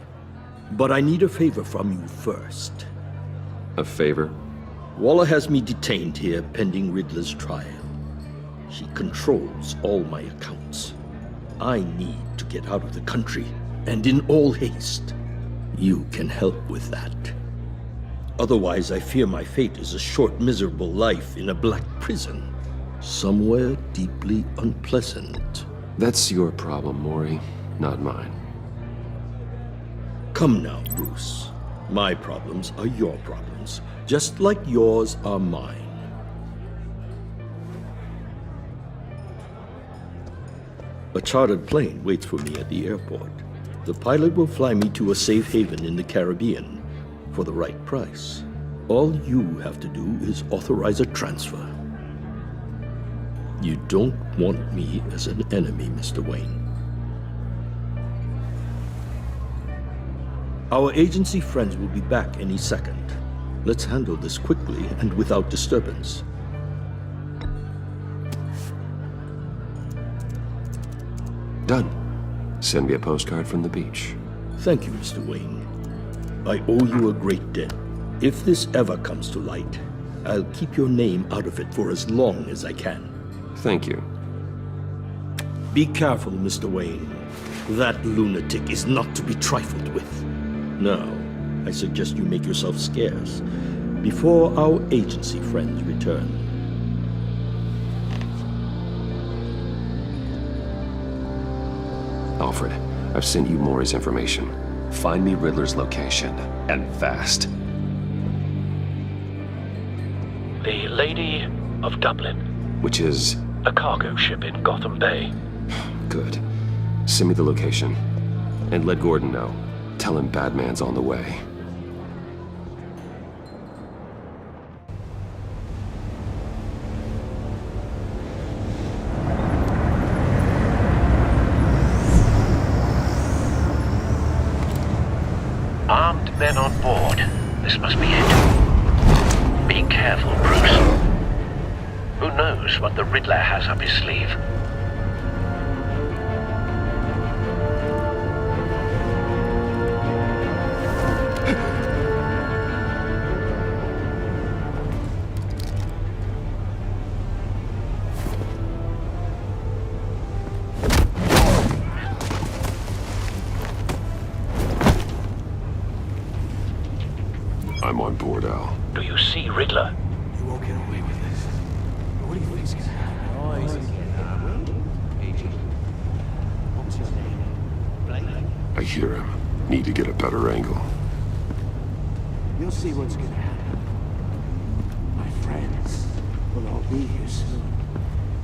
But I need a favor from you first. A favor? Waller has me detained here pending Riddler's trial. She controls all my accounts. I need to get out of the country, and in all haste. You can help with that. Otherwise, I fear my fate is a short, miserable life in a black prison. Somewhere deeply unpleasant. That's your problem, Mori, not mine. Come now, Bruce. My problems are your problems, just like yours are mine. A chartered plane waits for me at the airport. The pilot will fly me to a safe haven in the Caribbean for the right price. All you have to do is authorize a transfer. You don't want me as an enemy, Mr. Wayne. Our agency friends will be back any second. Let's handle this quickly and without disturbance. Done. Send me a postcard from the beach. Thank you, Mr. Wayne. I owe you a great debt. If this ever comes to light, I'll keep your name out of it for as long as I can. Thank you. Be careful, Mr. Wayne. That lunatic is not to be trifled with. Now, I suggest you make yourself scarce before our agency friends return. Alfred, I've sent you Mori's information. Find me Riddler's location, and fast. The Lady of Dublin. Which is? A cargo ship in Gotham Bay. Good. Send me the location. And let Gordon know. Tell him Batman's on the way. Armed men on board. This must be it. Be careful, Bruce. Who knows what the Riddler has up his sleeve? I'm on board, Al. Do you see Riddler? You won't get away with this. What do you think's gonna happen? Oh, easy. Agent. What's your name? Blake? I hear him. Need to get a better angle. You'll see what's gonna happen. My friends will all be here soon.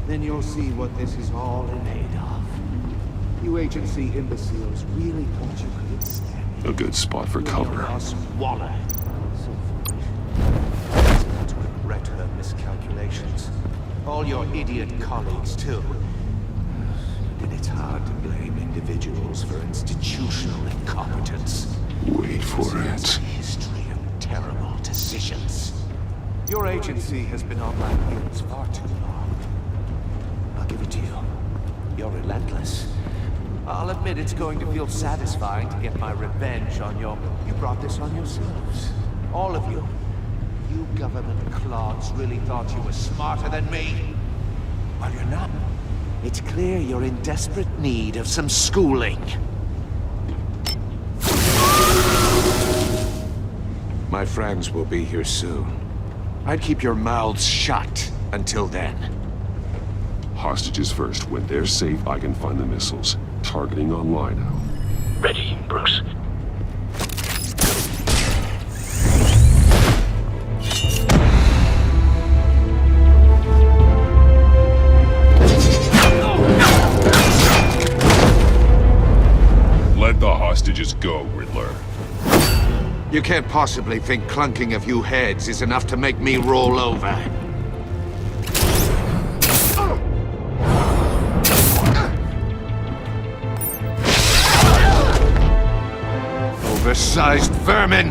Then you'll see what this is all made of. You agency imbeciles really thought you could stand me. A good spot for cover. Waller. To regret her miscalculations. All your idiot colleagues, too. And it's hard to blame individuals for institutional incompetence. Wait for it. It's a history of terrible decisions. Your agency has been on my heels far too long. I'll give it to you. You're relentless. I'll admit it's going to feel satisfying to get my revenge on your... You brought this on yourselves. All of you. You government clods really thought you were smarter than me. Well, you're not. It's clear you're in desperate need of some schooling. My friends will be here soon. I'd keep your mouths shut until then. Hostages first. When they're safe, I can find the missiles. Targeting online now. Ready, Bruce. Let the hostages go, Riddler. You can't possibly think clunking a few heads is enough to make me roll over. oversized vermin!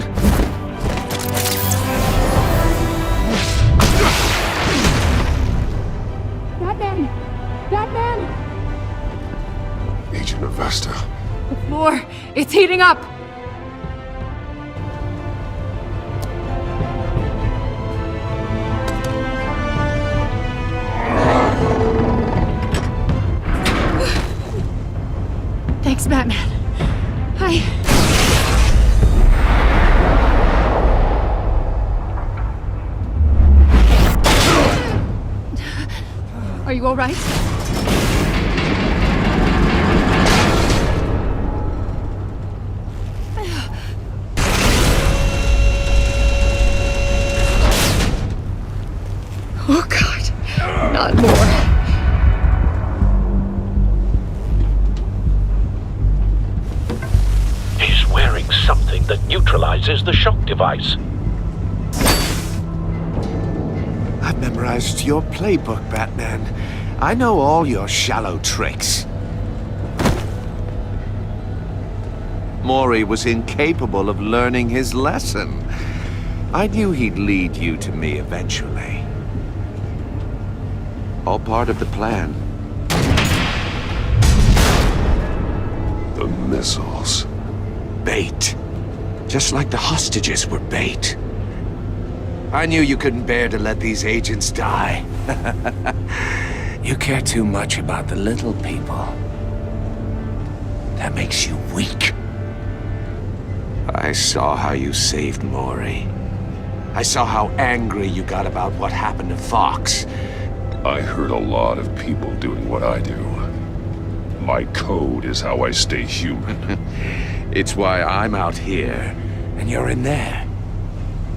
Batman! Batman! Agent Avesta. The floor, it's heating up! Thanks, Batman. Are you all right? Oh, God. Not more. He's wearing something that neutralizes the shock device. I've memorized your playbook, Batman. I know all your shallow tricks. Mori was incapable of learning his lesson. I knew he'd lead you to me eventually. All part of the plan. The missiles. Bait. Just like the hostages were bait. I knew you couldn't bear to let these agents die. You care too much about the little people. That makes you weak. I saw how you saved Mori. I saw how angry you got about what happened to Fox. I hurt a lot of people doing what I do. My code is how I stay human. It's why I'm out here, and you're in there.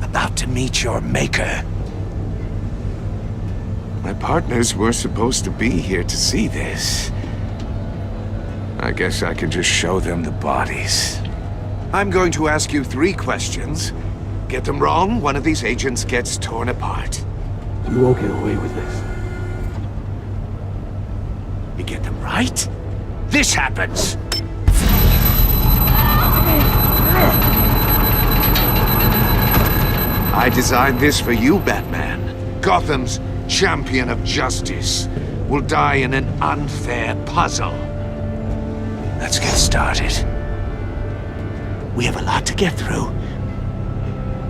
About to meet your maker. My partners were supposed to be here to see this. I guess I can just show them the bodies. I'm going to ask you 3 questions. Get them wrong, one of these agents gets torn apart. You won't get away with this. You get them right, this happens! I designed this for you, Batman. Gotham's champion of justice will die in an unfair puzzle. Let's get started. We have a lot to get through.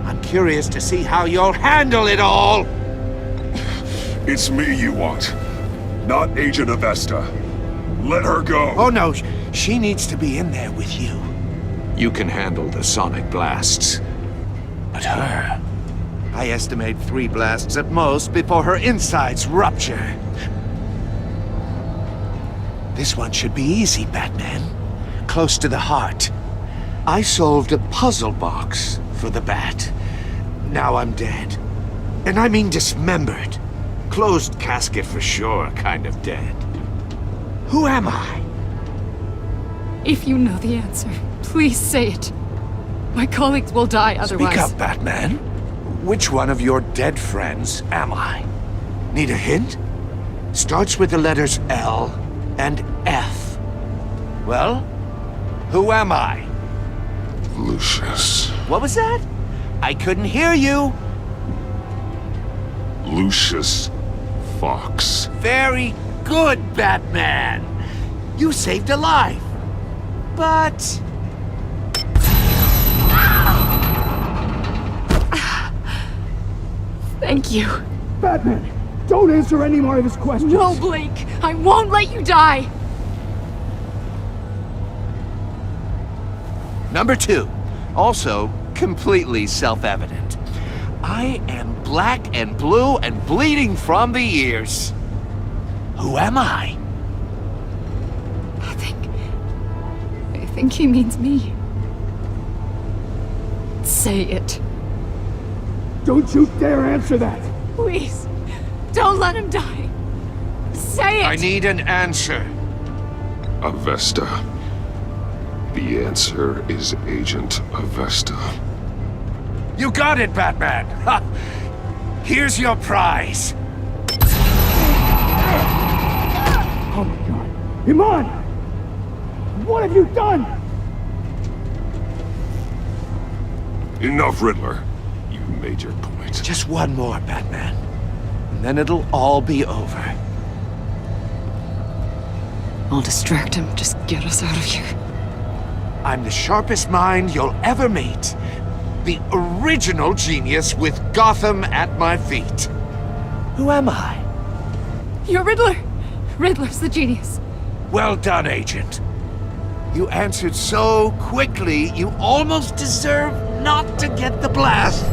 I'm curious to see how you'll handle it all! It's me you want, not Agent Avesta. Let her go! Oh no, she needs to be in there with you. You can handle the sonic blasts. But her... I estimate 3 blasts at most before her insides rupture. This one should be easy, Batman. Close to the heart. I solved a puzzle box for the Bat. Now I'm dead. And I mean dismembered. Closed casket for sure, kind of dead. Who am I? If you know the answer, please say it. My colleagues will die otherwise. Speak up, Batman. Which one of your dead friends am I? Need a hint? Starts with the letters L and F. Well, who am I? Lucius. What was that? I couldn't hear you. Lucius Fox. Very good, Batman. You saved a life. But... Thank you. Batman, don't answer any more of his questions. No, Blake. I won't let you die. Number 2. Also, completely self-evident. I am black and blue and bleeding from the ears. Who am I? I think he means me. Say it. Don't you dare answer that! Please, don't let him die. Say it! I need an answer. Avesta. The answer is Agent Avesta. You got it, Batman! Ha! Here's your prize. Oh my God. Iman! What have you done? Enough, Riddler. You've made your point. Just one more, Batman. And then it'll all be over. I'll distract him. Just get us out of here. I'm the sharpest mind you'll ever meet. The original genius with Gotham at my feet. Who am I? You're Riddler. Riddler's the genius. Well done, Agent. You answered so quickly, you almost deserve not to get the blast.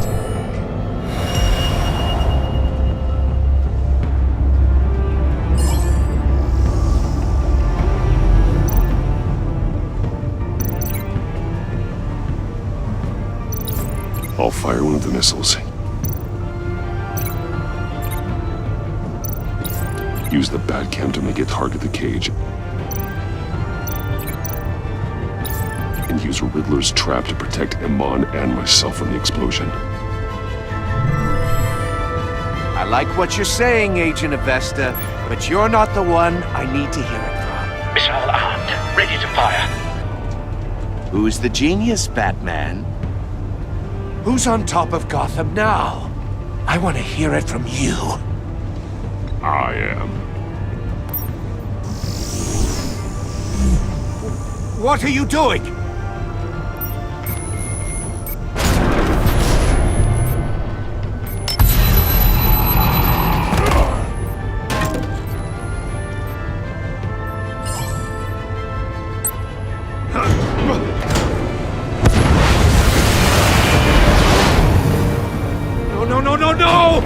I'll fire one of the missiles. Use the Batcam to make it target the cage. And use Riddler's trap to protect Iman and myself from the explosion. I like what you're saying, Agent Avesta, but you're not the one I need to hear it from. Missile armed, ready to fire. Who's the genius, Batman? Who's on top of Gotham now? I want to hear it from you. I am. What are you doing? No!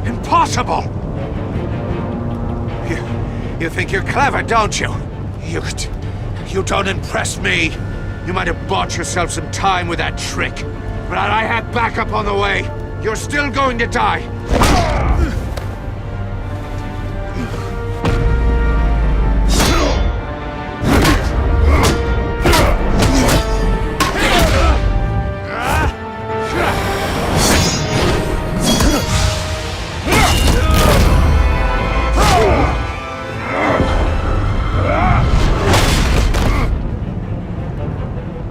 Impossible! You think you're clever, don't you? You don't impress me. You might have bought yourself some time with that trick, but I have backup on the way. You're still going to die.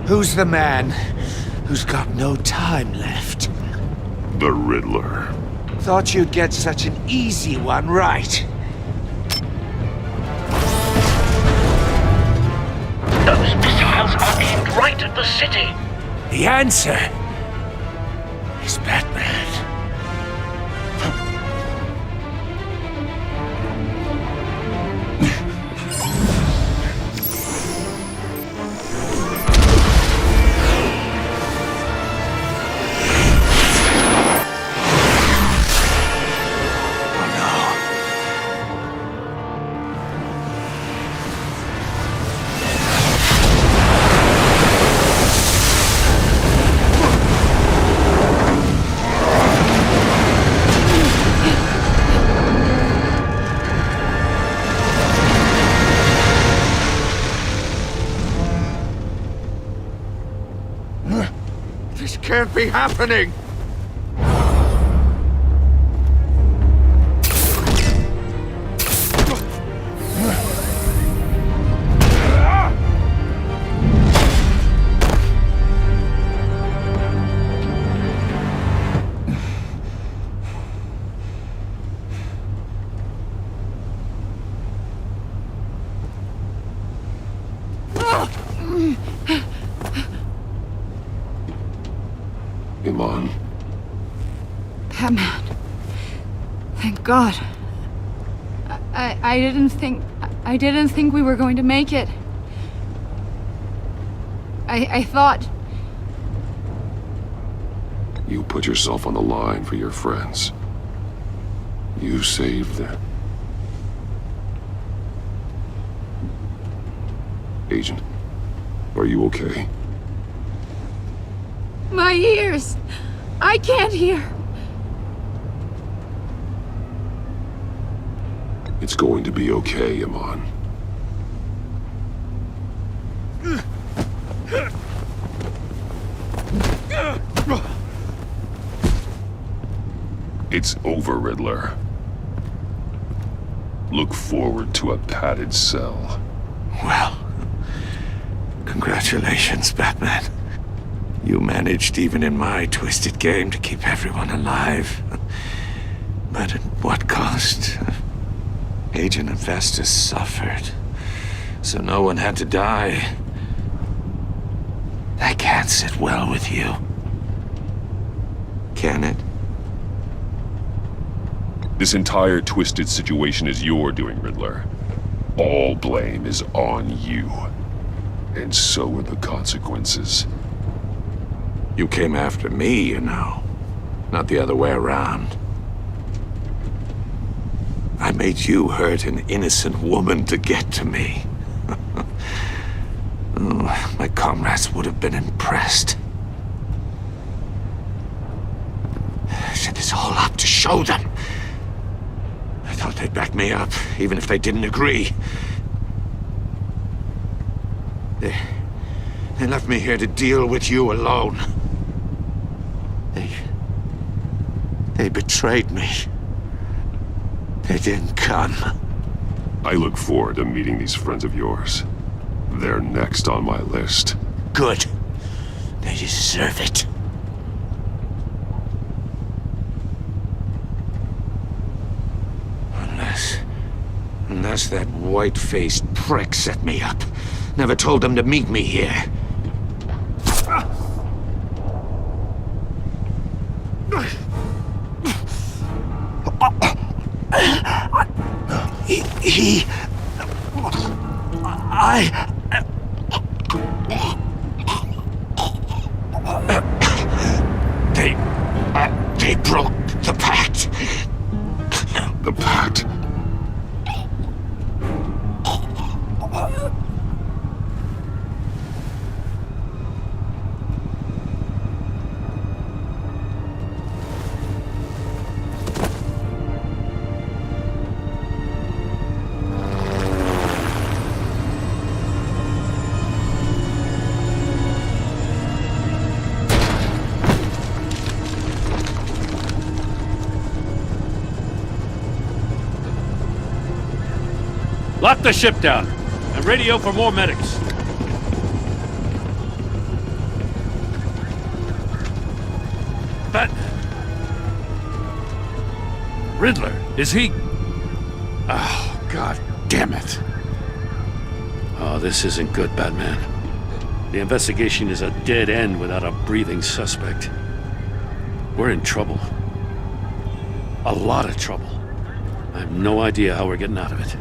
Who's the man who's got no time left? The Riddler. Thought you'd get such an easy one right. Those missiles are aimed right at the city. The answer is Batman. This can't be happening! Iman. Batman. Thank God. I didn't think we were going to make it. I thought... You put yourself on the line for your friends. You saved them. Agent, are you okay? My ears! I can't hear! It's going to be okay, Iman. It's over, Riddler. Look forward to a padded cell. Well, congratulations, Batman. You managed, even in my twisted game, to keep everyone alive. But at what cost? Agent Investus suffered, so no one had to die. That can't sit well with you. Can it? This entire twisted situation is your doing, Riddler. All blame is on you. And so are the consequences. You came after me, you know. Not the other way around. I made you hurt an innocent woman to get to me. Oh, my comrades would have been impressed. I set this all up to show them. I thought they'd back me up, even if they didn't agree. They left me here to deal with you alone. They betrayed me. They didn't come. I look forward to meeting these friends of yours. They're next on my list. Good. They deserve it. Unless that white-faced prick set me up. Never told them to meet me here. They broke the pact. The pact? Lock the ship down and radio for more medics. Riddler, is he? Oh, God damn it. Oh, this isn't good, Batman. The investigation is a dead end without a breathing suspect. We're in trouble. A lot of trouble. I have no idea how we're getting out of it.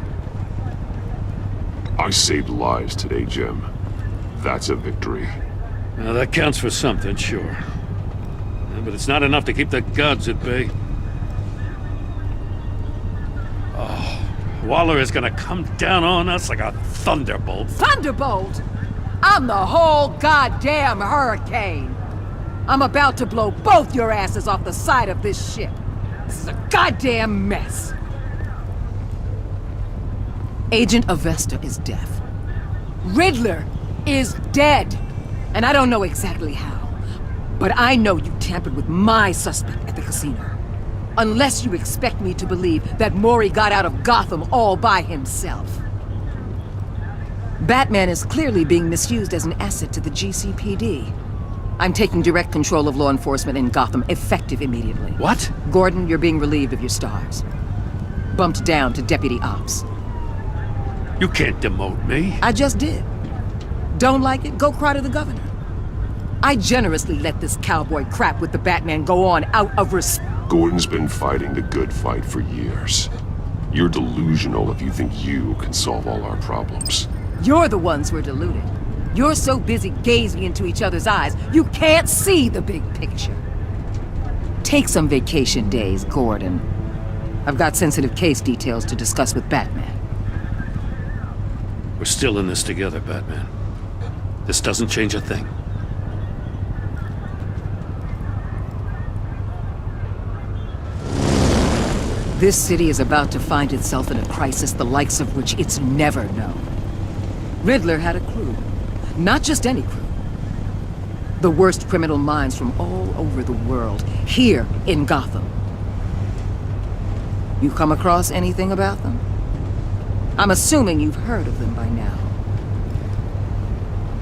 I saved lives today, Jim. That's a victory. Now, that counts for something, sure. But it's not enough to keep the gods at bay. Oh, Waller is gonna come down on us like a thunderbolt. Thunderbolt? I'm the whole goddamn hurricane. I'm about to blow both your asses off the side of this ship. This is a goddamn mess. Agent Avesta is deaf. Riddler is dead. And I don't know exactly how. But I know you tampered with my suspect at the casino. Unless you expect me to believe that Mori got out of Gotham all by himself. Batman is clearly being misused as an asset to the GCPD. I'm taking direct control of law enforcement in Gotham, effective immediately. What? Gordon, you're being relieved of your stars. Bumped down to Deputy Ops. You can't demote me. I just did. Don't like it? Go cry to the governor. I generously let this cowboy crap with the Batman go on out of respect. Gordon's been fighting the good fight for years. You're delusional if you think you can solve all our problems. You're the ones who are deluded. You're so busy gazing into each other's eyes, you can't see the big picture. Take some vacation days, Gordon. I've got sensitive case details to discuss with Batman. We're still in this together, Batman. This doesn't change a thing. This city is about to find itself in a crisis the likes of which it's never known. Riddler had a crew. Not just any crew. The worst criminal minds from all over the world, here in Gotham. You come across anything about them? I'm assuming you've heard of them by now.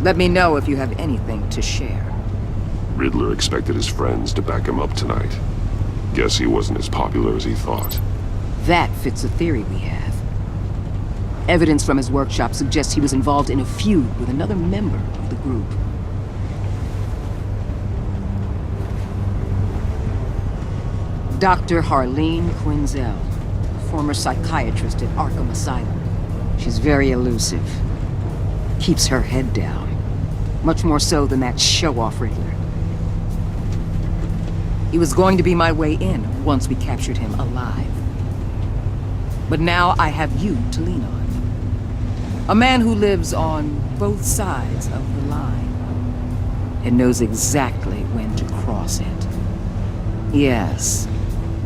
Let me know if you have anything to share. Riddler expected his friends to back him up tonight. Guess he wasn't as popular as he thought. That fits a theory we have. Evidence from his workshop suggests he was involved in a feud with another member of the group. Dr. Harleen Quinzel, former psychiatrist at Arkham Asylum. She's very elusive. Keeps her head down. Much more so than that show-off Riddler. He was going to be my way in once we captured him alive. But now I have you to lean on. A man who lives on both sides of the line and knows exactly when to cross it. Yes,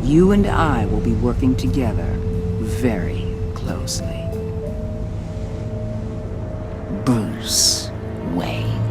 you and I will be working together very closely. Bruce Wayne.